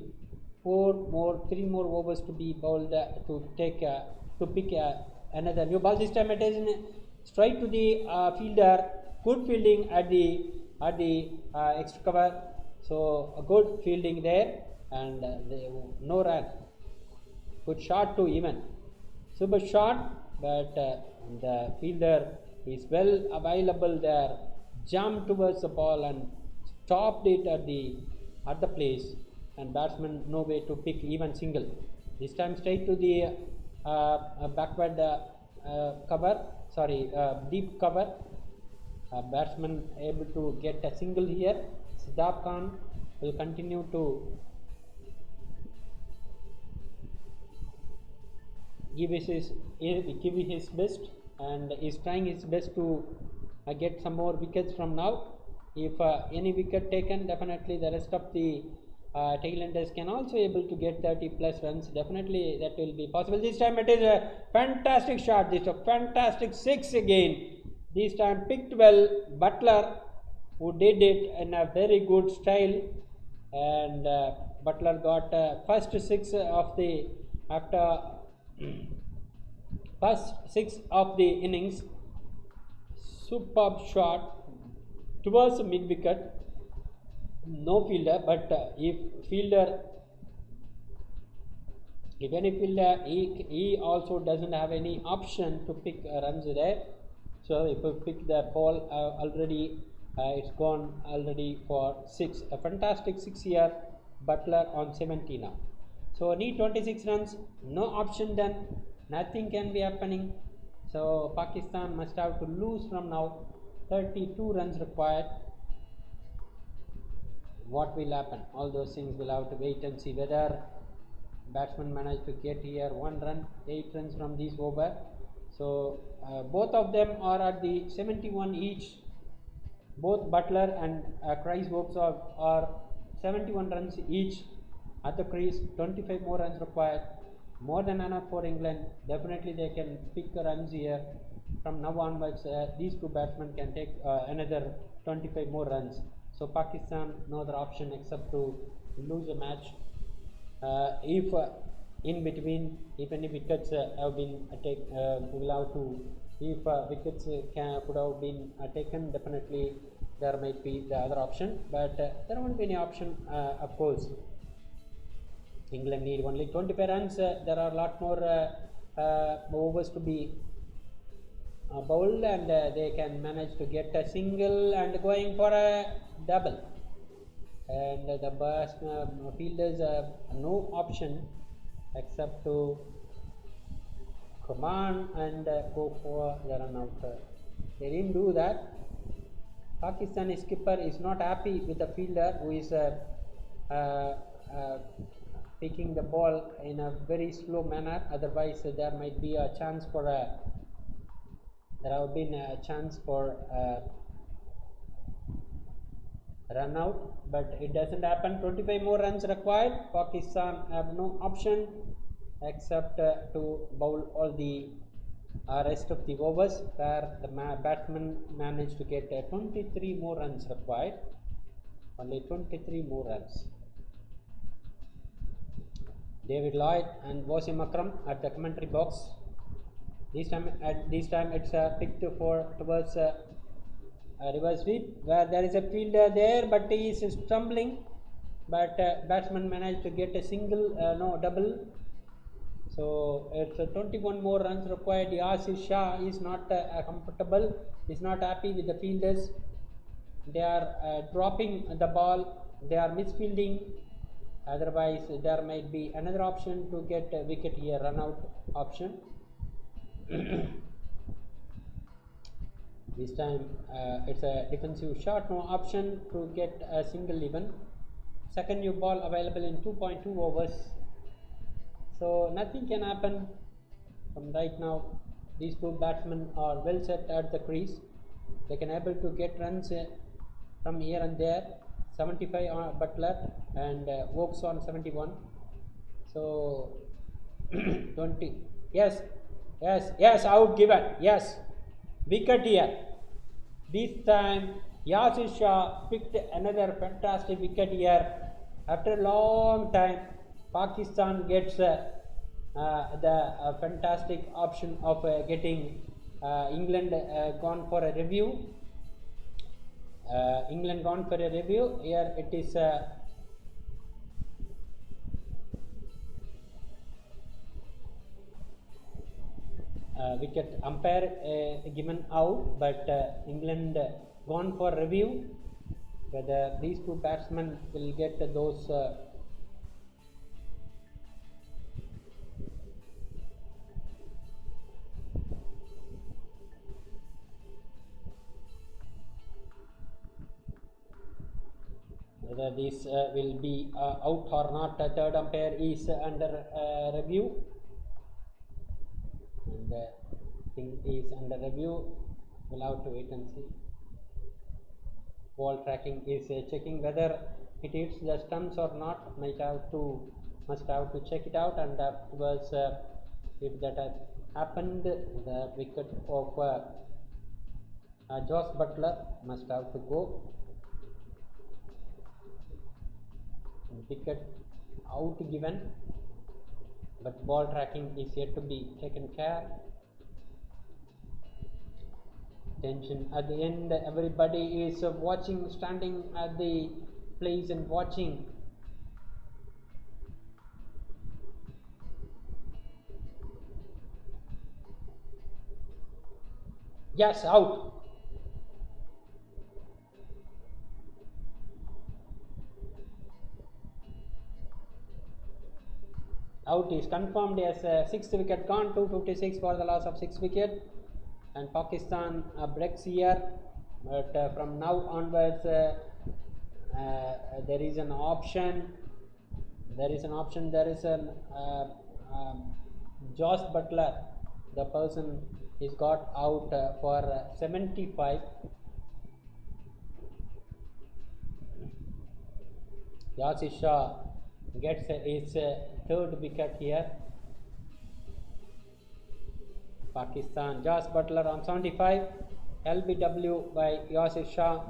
[SPEAKER 1] 3 more overs to be bowled to pick
[SPEAKER 2] another new ball. This time it is straight to the fielder. Good fielding at the extra cover. So a good fielding there, and no run. Good shot to even. Super shot, but the fielder is well available there. Jumped towards the ball and stopped it at the place, and batsman no way to pick even single. This time straight to the backward cover. Deep cover. Batsman able to get a single here. Shadab Khan will continue to give his best, and is trying his best to get some more wickets from now. If any wicket taken, definitely the rest of the tailenders can also able to get 30 plus runs. Definitely that will be possible. This time it is a fantastic shot. This is a fantastic 6 again. This time picked well Buttler, who did it in a very good style, and Buttler got first 6 of the first 6 of the innings. Superb shot towards the mid wicket. No fielder, but if any fielder, he also doesn't have any option to pick runs there. So if you pick the ball already, it's gone already for 6. A fantastic 6 here. Buttler on 70 now. So need 26 runs. No option done. Nothing can be happening. So Pakistan must have to lose from now. 32 runs required. What will happen? All those things we'll have to wait and see whether batsman managed to get here 1 run, 8 runs from this over. So both of them are at the 71 each. Both Buttler and Chris Woakes are 71 runs each at the crease. 25 more runs required. More than enough for England. Definitely they can pick runs here. From now onwards, these two batsmen can take another 25 more runs. So Pakistan no other option except to lose the match. If in between, if any wickets have been taken, we'll have to. If wickets could have been taken, definitely there might be the other option. But there won't be any option, of course. England need only 25 runs. There are a lot more overs to be bowled, and they can manage to get a single and going for a double. And the fielders have no option except to come on and go for the run out. They didn't do that. Pakistani skipper is not happy with the fielder who is picking the ball in a very slow manner. Otherwise, there might be a chance for there have been a chance for run out, but it doesn't happen. 25 more runs required. Pakistan have no option except to bowl all the rest of the overs, where the batsman managed to get 23 more runs required. Only 23 more runs. David Lloyd and Wasim Akram at the commentary box. This time it's picked towards reverse sweep, where there is a fielder there, but he is stumbling. But batsman managed to get a single, no double. So it's 21 more runs required. Yasir Shah is not comfortable. Is not happy with the fielders. They are dropping the ball. They are misfielding. Otherwise, there might be another option to get a wicket here, run out option. This time it's a defensive shot, no option to get a single even. Second new ball available in 2.2 overs. So nothing can happen from right now. These two batsmen are well set at the crease. They can able to get runs from here and there. 75 on Buttler and Woakes on 71. So 20. Yes, out given. Yes, wicket here. This time Yasir Shah picked another fantastic wicket here. After a long time, Pakistan gets the fantastic option of getting England gone for a review. England gone for a review. Here it is wicket umpire given out, but England gone for review. Whether these two batsmen will get those whether this will be out or not. Third umpire is under review, and thing is under review. We'll have to wait and see. Ball tracking is checking whether it hits the stumps or not. Must have to check it out, and afterwards, if that has happened, the wicket of Jos Buttler must have to go. Wicket out given, but ball tracking is yet to be taken care. Tension at the end. Everybody is watching, standing at the place and watching. Yes, out. Out is confirmed as sixth wicket gone. 256 for the loss of 6 wicket, and Pakistan breaks here. But from now onwards, there is an option. There is an Jos Buttler. The person is got out for 75. Yasir Shah gets his third wicket here. Pakistan, Jos Buttler on 75. LBW by Yasir Shah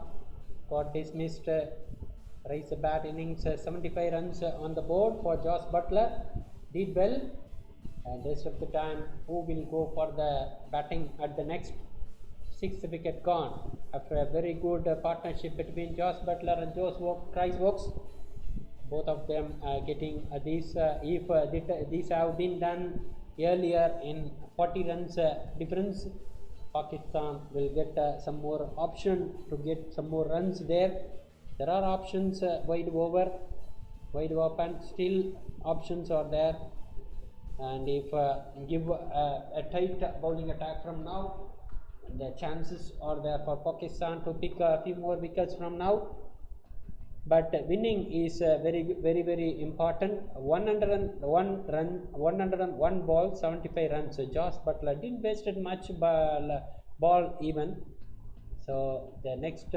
[SPEAKER 2] got dismissed. Raise the bat innings, 75 runs on the board for Jos Buttler. Did well. And rest of the time, who will go for the batting at the next? Sixth wicket gone after a very good partnership between Jos Buttler and Chris Woakes. Both of them getting these. If these have been done earlier in 40 runs difference, Pakistan will get some more option to get some more runs there. There are options wide open, still options are there. And if give a tight bowling attack from now, the chances are there for Pakistan to pick a few more wickets from now. But winning is very important. 101 ball, 75 runs. So Jos Buttler didn't wasted much ball even. So the next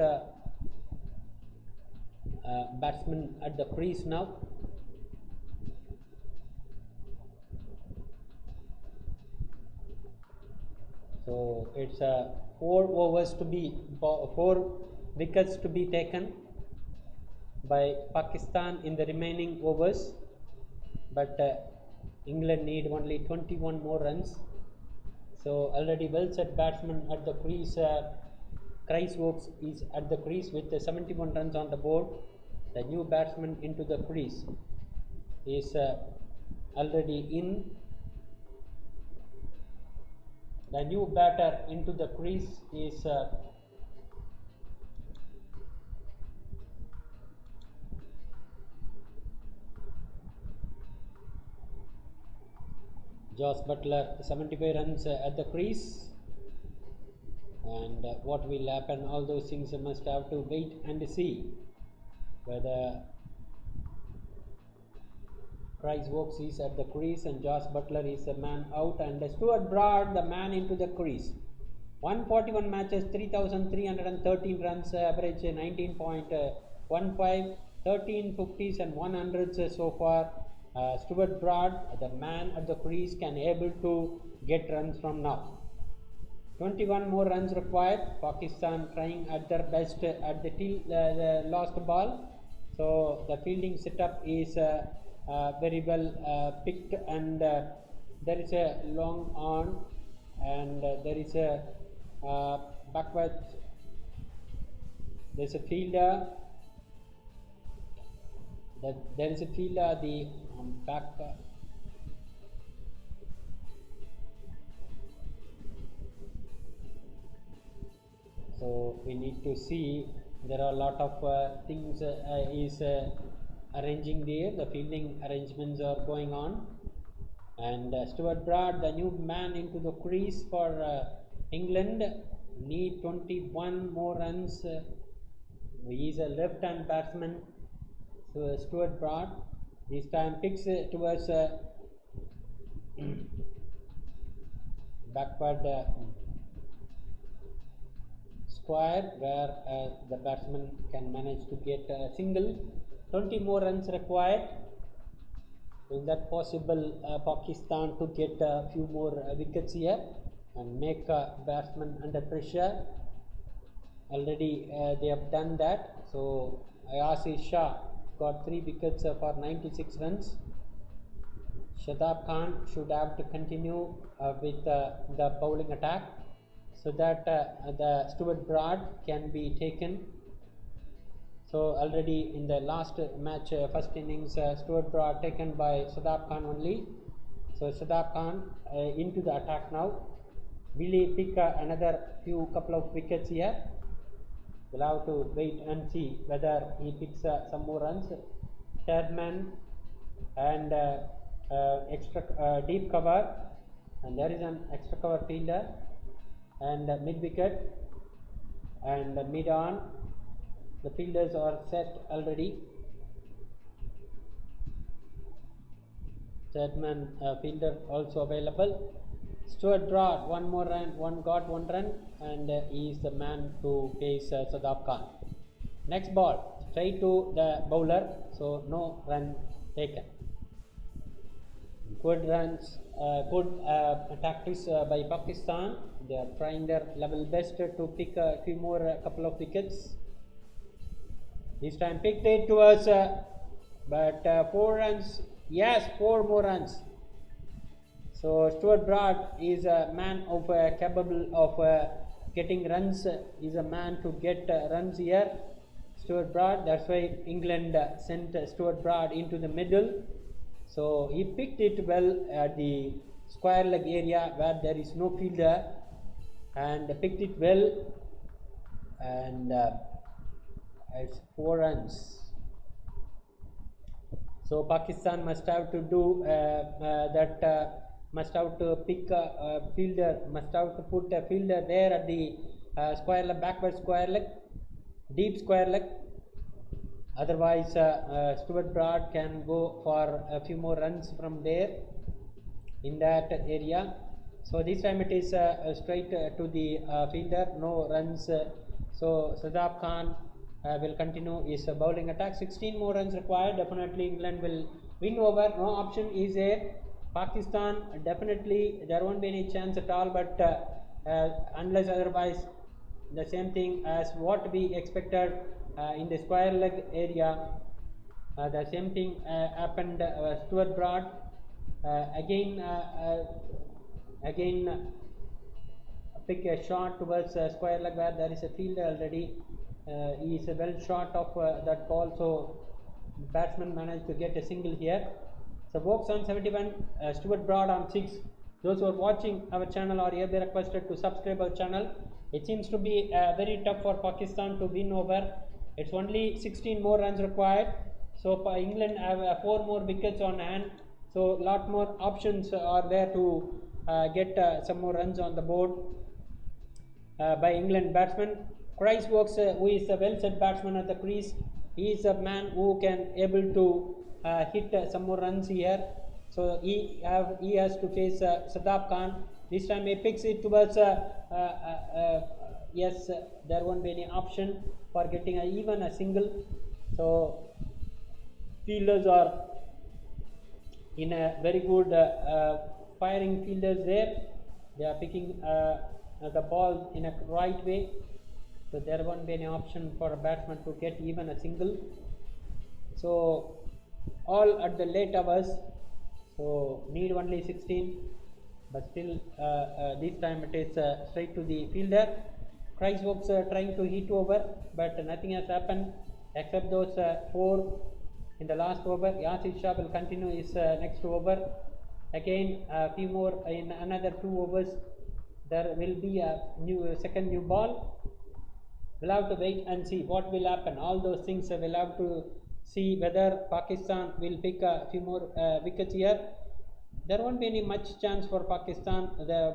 [SPEAKER 2] batsman at the crease now. So it's 4 wickets to be taken by Pakistan in the remaining overs, but England need only 21 more runs. So already well set batsman at the crease. Chris Woakes is at the crease with 71 runs on the board. The new batsman into the crease is already in. The new batter into the crease is Jos Buttler, 75 runs at the crease. And what will happen, all those things must have to wait and see whether Chris Woakes is at the crease and Jos Buttler is a man out, and Stuart Broad the man into the crease. 141 matches, 3,313 runs, average 19.15, 13 50s and 100s so far. Stuart Broad, the man at the crease, can able to get runs from now. 21 more runs required. Pakistan trying at their best at the last ball. So the fielding setup is very well picked, and there is a long on, and there is a backward. There is a fielder. There is a fielder. The back. So we need to see there are a lot of things is arranging there. The fielding arrangements are going on, and Stuart Broad, the new man into the crease for England, need 21 more runs. He is a left-hand batsman. So Stuart Broad this time picks towards backward square, where the batsman can manage to get a single. 20 more runs required. In that possible, Pakistan to get a few more wickets here and make batsmen under pressure. Already they have done that. So Ayaz Shah got 3 wickets for 96 runs. Shadab Khan should have to continue with the bowling attack, so that the Stuart Broad can be taken. So already in the last match, first innings, Stuart Broad taken by Shadab Khan only. So Shadab Khan into the attack now. Will he pick another couple of wickets here? We'll have to wait and see whether he picks some more runs. Third man and extra deep cover, and there is an extra cover fielder, and mid wicket and mid on. The fielders are set already. Third man fielder also available. Stuart Broad, one more run, one run, and he is the man to face Shadab Khan. Next ball, straight to the bowler, so no run taken. Good runs, good tactics by Pakistan. They are trying their level best to pick a few more couple of wickets. This time picked it towards, but 4 runs. Yes, 4 more runs. So Stuart Broad is a man of capable of getting runs. Is a man to get runs here. Stuart Broad. That's why England sent Stuart Broad into the middle. So he picked it well at the square leg area where there is no fielder, and picked it well, and it's 4 runs. So Pakistan must have to do must have to pick a fielder, must have to put a fielder there at the square leg, backward square leg, deep square leg. Otherwise Stuart Broad can go for a few more runs from there in that area. So this time it is straight to the fielder, no runs. So Shadab Khan will continue his bowling attack. 16 more runs required. Definitely England will win over. No option is there. Pakistan, definitely there won't be any chance at all, but unless otherwise, the same thing as what we expected in the square leg area. The same thing happened. Stuart Broad again pick a shot towards square leg where there is a fielder already. He is well short of that ball, so batsman managed to get a single here. So Vokes on 71, Stuart Broad on 6. Those who are watching our channel are hereby requested to subscribe our channel. It seems to be very tough for Pakistan to win over. It's only 16 more runs required. So England have 4 more wickets on hand. So lot more options are there to get some more runs on the board by England batsman. Chris Vokes, who is a well set batsman at the crease, he is a man who can able to hit some more runs here. So he has to face Shadab Khan. This time he picks it towards yes, there won't be any option for getting even a single. So fielders are in a very good firing fielders there. They are picking the ball in a right way. So there won't be any option for a batsman to get even a single. So all at the late hours. So need only 16, but still this time it is straight to the fielder. Kreiswolves trying to hit over, but nothing has happened except those 4 in the last over. Yasir Shah will continue his next over. Again, a few more in another 2 overs. There will be a second new ball. We'll have to wait and see what will happen. All those things we'll have to see whether Pakistan will pick a few more wickets here. There won't be any much chance for Pakistan. The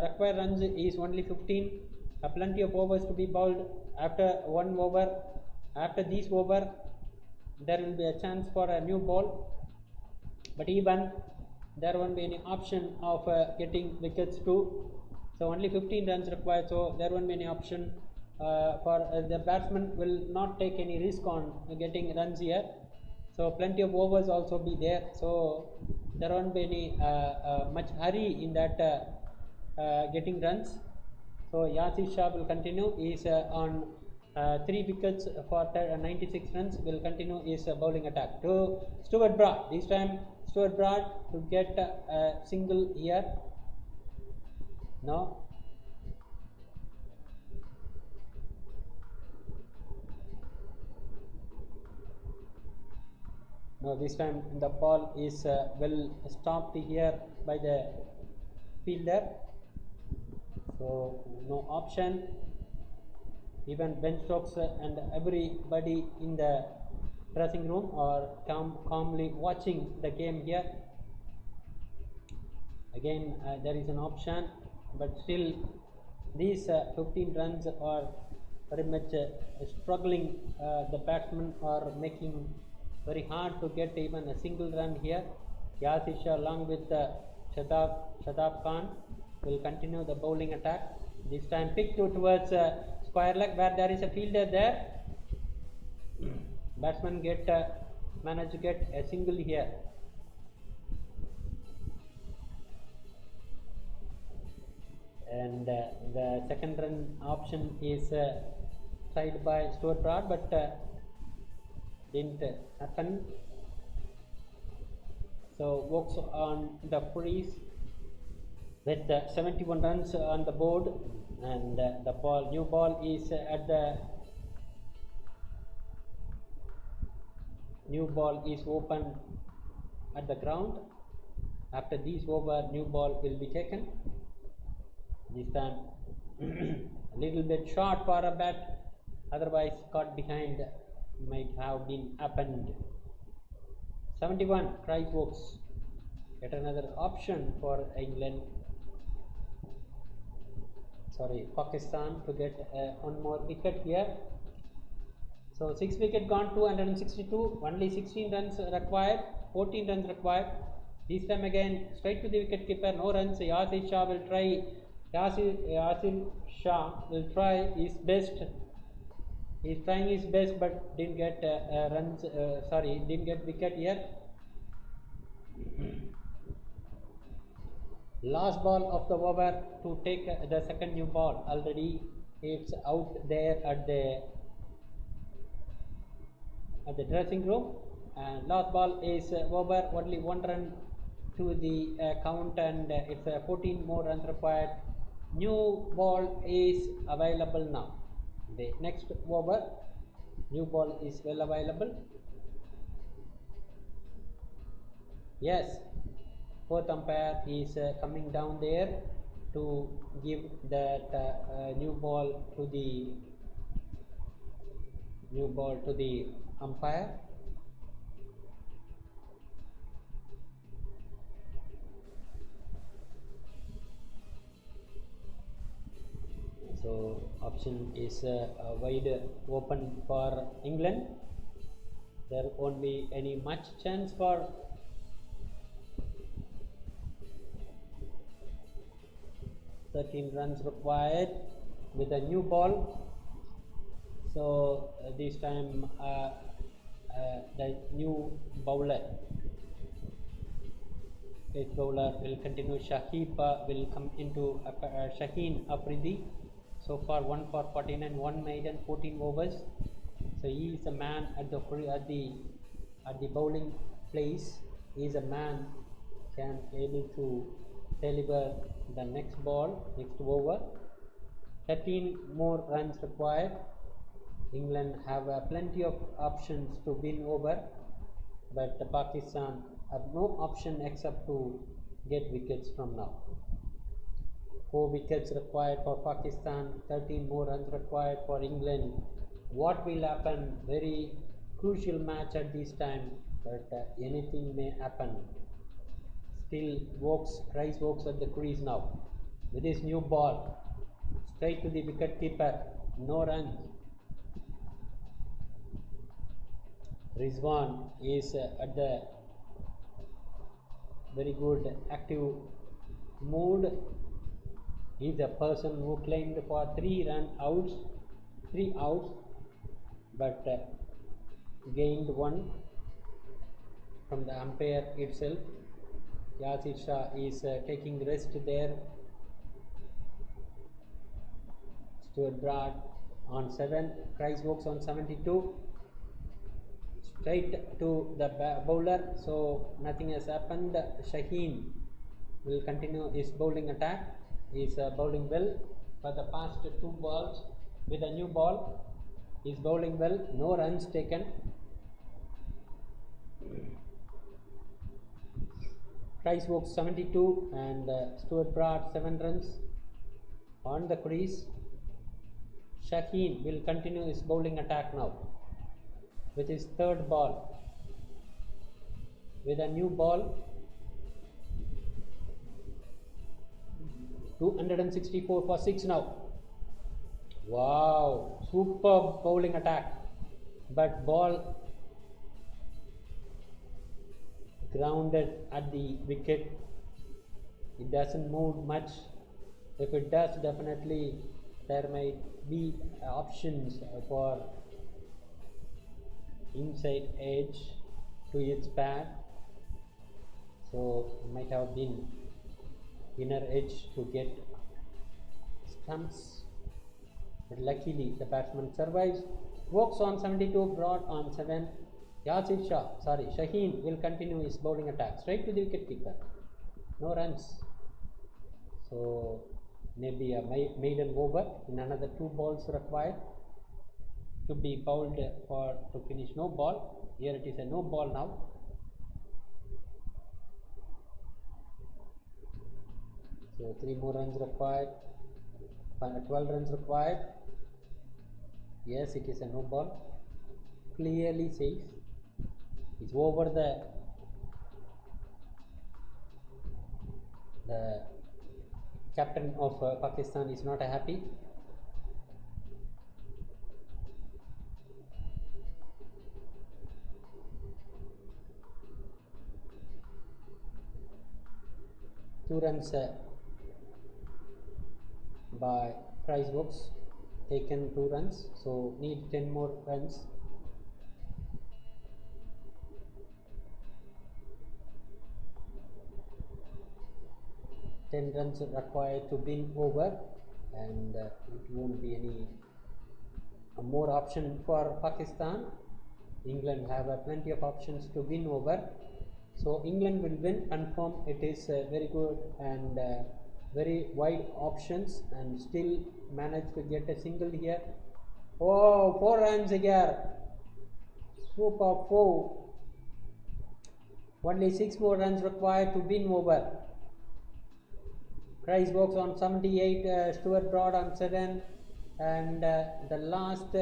[SPEAKER 2] required runs is only 15. Plenty of overs to be bowled. After 1 over, after this over, there will be a chance for a new ball. But even there won't be any option of getting wickets too. So only 15 runs required. So there won't be any option for the batsman will not take any risk on getting runs here. So plenty of overs also be there. So there won't be any much hurry in that getting runs. So Yasir Shah will continue. He is on 3 wickets for 96 runs. Will continue his bowling attack to Stuart Broad. This time Stuart Broad to get a single here. No. No, this time the ball is well stopped here by the fielder. So no option. Even Ben Stokes and everybody in the dressing room are calmly watching the game here. Again, there is an option, but still these 15 runs are very much struggling. The batsmen are making very hard to get even a single run here. Yasir Shah along with Shadab Khan will continue the bowling attack. This time picked towards square leg where there is a fielder there. Batsman manage to get a single here. And the second run option is tried by Stuart Broad, but didn't happen. So works on the crease with 71 runs on the board, and the new ball is at the new ball is open at the ground. After this over, new ball will be taken. This time a little bit short for a bat, otherwise caught behind might have been happened. 71 Kreiswolves get another option for England. Sorry, Pakistan to get one more wicket here. So 6 wicket gone, 262, only 16 runs required, 14 runs required. This time again straight to the wicket keeper, no runs. Yasir Shah will try. Yasir Shah will try his best. He is trying his best, but didn't get runs. Didn't get wicket here. Last ball of the over to take the second new ball. Already it's out there at the dressing room. And last ball is over. Only 1 run to the count, and it's 14 more runs required. New ball is available now. The next over, new ball is well available. Yes, fourth umpire is coming down there to give that new ball to the umpire. So option is wide open for England. There won't be any much chance for .13 runs required with a new ball. So this time the new bowler, his bowler will continue. Shaheen will come into Shaheen Afridi. So far 1 for 49, 1 maiden, 14 overs. So he is a man at the bowling place. He is a man can able to deliver the next over. 13 more runs required. England have plenty of options to win over, but Pakistan have no option except to get wickets from now. 4 wickets required for Pakistan, 13 more runs required for England. What will happen? Very crucial match at this time, but anything may happen. Still Rice Vokes at the crease now with his new ball, straight to the wicket keeper, no runs. Rizwan is at the very good active mood. He is a person who claimed for 3 outs, but gained 1 from the umpire itself. Yasir Shah is taking rest there. Stuart Broad on 7, Rice Vokes on 72. Straight to the bowler, so nothing has happened. Shaheen will continue his bowling attack. He is bowling well for the past 2 balls. With a new ball, he is bowling well, no runs taken. Rice Vokes 72 and Stuart Broad 7 runs on the crease. Shaheen will continue his bowling attack now with his 3rd ball. With a new ball, 264 for 6 now. Wow, superb bowling attack, but ball grounded at the wicket. It doesn't move much. If it does, definitely there might be options for inside edge to its pad, so it might have been inner edge to get stumps, but luckily the batsman survives. Vokes on 72, Broad on 7. Shaheen will continue his bowling attack straight to the wicket keeper, no runs, so maybe a maiden over in another 2 balls required to be bowled to finish no ball. Here it is a no ball now. So 3 more runs required, 12 runs required. Yes, it is a no ball, clearly safe. It's over. The captain of Pakistan is not happy. Two runs by Rice Vokes, taken 2 runs, so need 10 more runs. Runs required to win over, and it won't be any more option for Pakistan. England have plenty of options to win over, so England will win confirm. It is very good and very wide options, and still manage to get a single here. Oh, 4 runs here, super 4. Only 6 more runs required to win over. Rice Vokes on 78, Stuart Broad on 7, and the last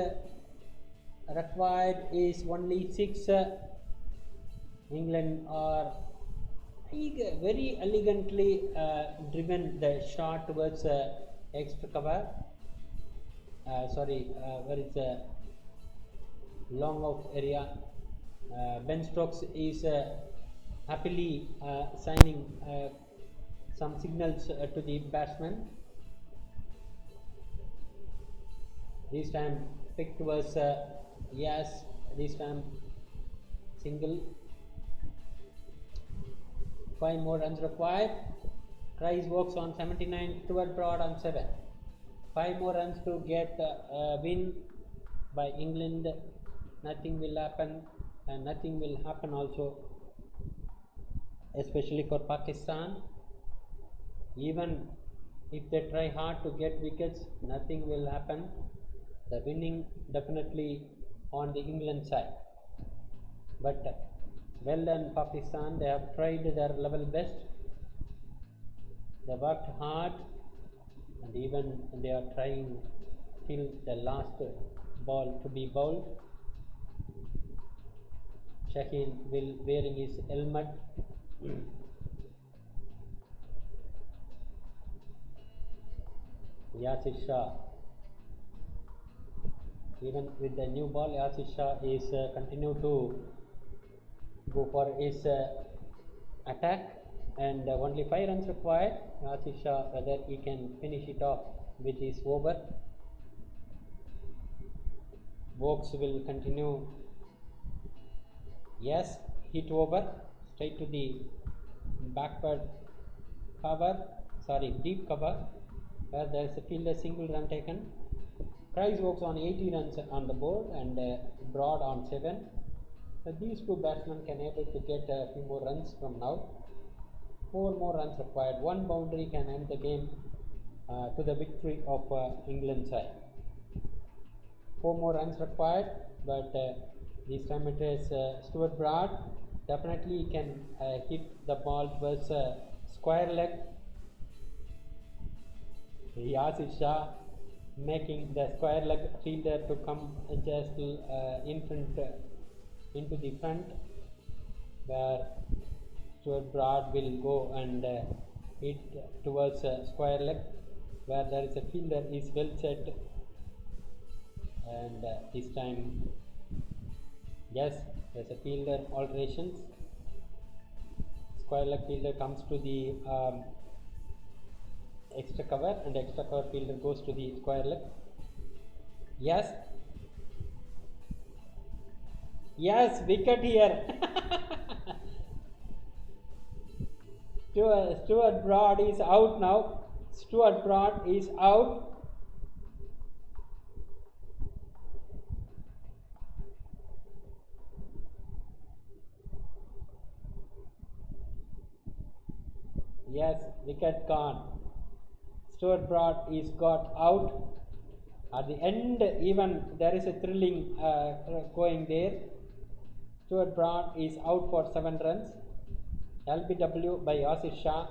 [SPEAKER 2] required is only 6. England are very elegantly driven the shot towards extra cover. Where it's a long off area. Ben Stokes is happily signing some signals to the batsman. This time picked was yes, this time single. 5 more runs required. Rice Vokes on 79, Stuart Broad on 7. 5 more runs to get a win by England. Nothing will happen, and nothing will happen also. especially for Pakistan. Even if they try hard to get wickets, nothing will happen. The winning definitely on the England side. But well done Pakistan, they have tried their level best. They worked hard and even they are trying till the last ball to be bowled. Shaheen will wearing his helmet. Yasir Shah, even with the new ball, Yasir Shah is continue to go for his attack, and only 5 runs required. Yasir Shah, whether he can finish it off with his over. Vokes will continue. Yes, hit over straight to the backward cover, deep cover, where there is a fielder single run taken. Chris Woakes on 80 runs on the board and Broad on 7. So these two batsmen can able to get a few more runs from now. 4 more runs required. 1 boundary can end the game to the victory of England side. 4 more runs required, but this time it is Stuart Broad. Definitely he can hit the ball towards square leg. Yasir Shah making the square leg fielder to come just in front into the front, where Stuart Broad will go and hit towards square leg, where there is a fielder is well set, and this time yes, there's a fielder alterations. Square leg fielder comes to the extra cover, and extra cover fielder goes to the square leg. Yes, wicket here. Stuart Broad is out now. Stuart Broad is out. Yes, wicket gone. Stuart Broad is got out. At the end, even there is a thrilling going there. Stuart Broad is out for 7 runs. LBW by Yasir Shah.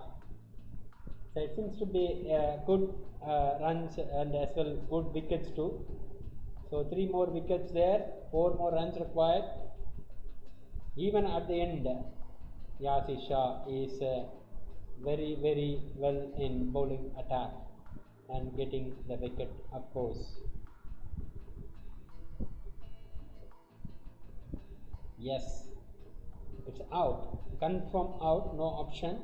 [SPEAKER 2] So it seems to be good runs and as well good wickets too. So 3 more wickets there, 4 more runs required. Even at the end, Yasir Shah is very, very well in bowling attack and getting the wicket of course. Yes, it's out, confirm out, no option,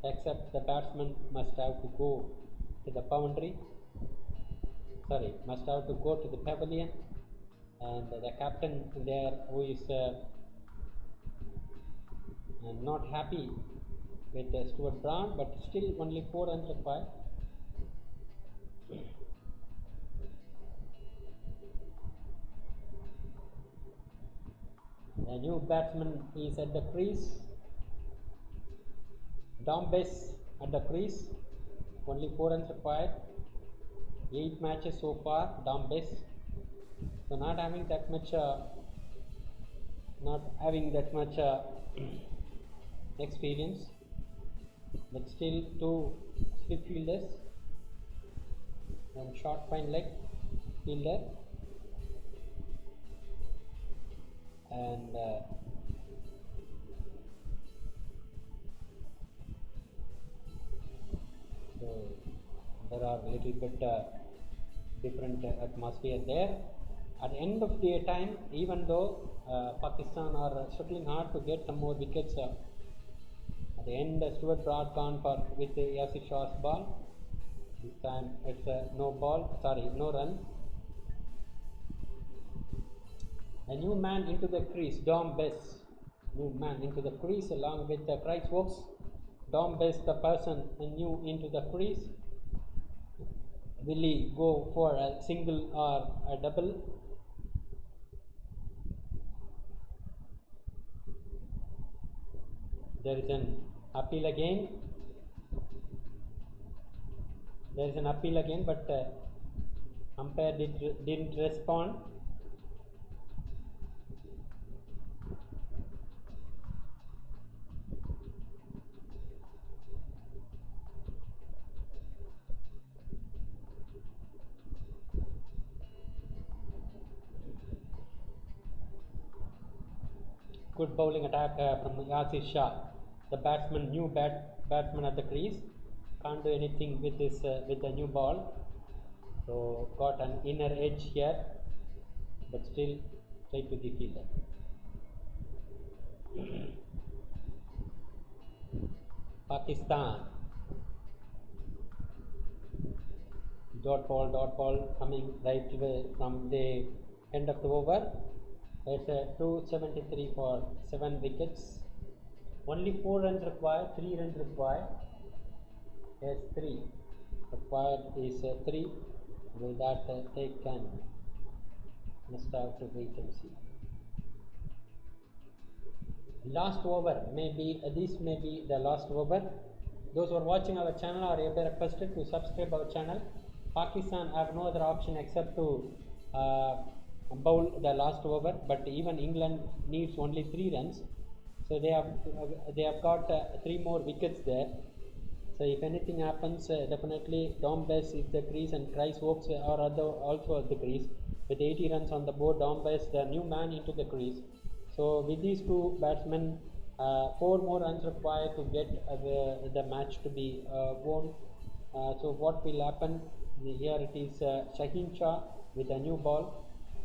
[SPEAKER 2] except the batsman must have to go to the boundary, must have to go to the pavilion, and the captain there who is not happy with Stuart Broad, but still only 4 runs required. The new batsman is at the crease. Dom Bess at the crease. Only 4 runs required. 8 matches so far. Dom Bess. So not having that much experience, but still 2 slip fielders and short fine leg fielder, and so there are little bit different atmosphere there. At the end of the time, even though Pakistan are struggling hard to get some more wickets, at the end Stuart Broad gone for with Yasir Shah's ball. This time it's no run. A new man into the crease, Dom Bess. New man into the crease along with Chris Woakes. Dom Bess, the person new into the crease. Will he go for a single or a double? There is an Appeal again. There is an appeal again, but umpire didn't respond. Good bowling attack from Yasir Shah. The batsman, new batsman at the crease, can't do anything with this with the new ball. So got an inner edge here, but still straight to the fielder. Pakistan. Dot ball coming right away from the end of the over. It's a 273 for 7 wickets. Only 4 runs required, 3 runs required. Yes, 3. Required is 3. Will that take can? Must have to wait and see. Last over, maybe this may be the last over. Those who are watching our channel are ever requested to subscribe our channel. Pakistan have no other option except to bowl the last over, but even England needs only 3 runs, so they have got 3 more wickets there. So if anything happens, definitely Dom Bess is the crease and Chris Oakes are also at the crease. With 80 runs on the board, Dom Bess the new man into the crease. So with these 2 batsmen, 4 more runs required to get the match to be won. So what will happen? Here it is Shaheen Shah with a new ball,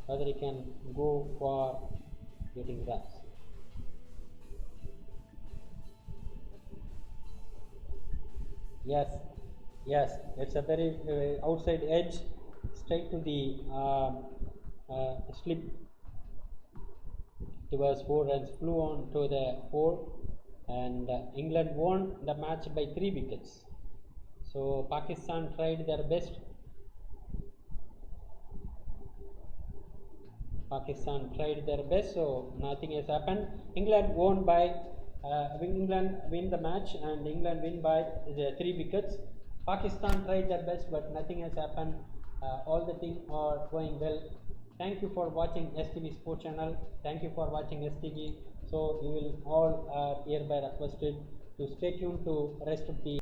[SPEAKER 2] whether he can go for getting runs. Yes, it's a very outside edge, straight to the slip towards 4 runs, flew on to the 4, and England won the match by 3 wickets. So Pakistan tried their best. So nothing has happened. England won by England win the match, and England win by the 3 wickets. Pakistan tried their best, but nothing has happened. All the things are going well. Thank you for watching STV Sport Channel. Thank you for watching STV. So you will all hereby requested to stay tuned to rest of the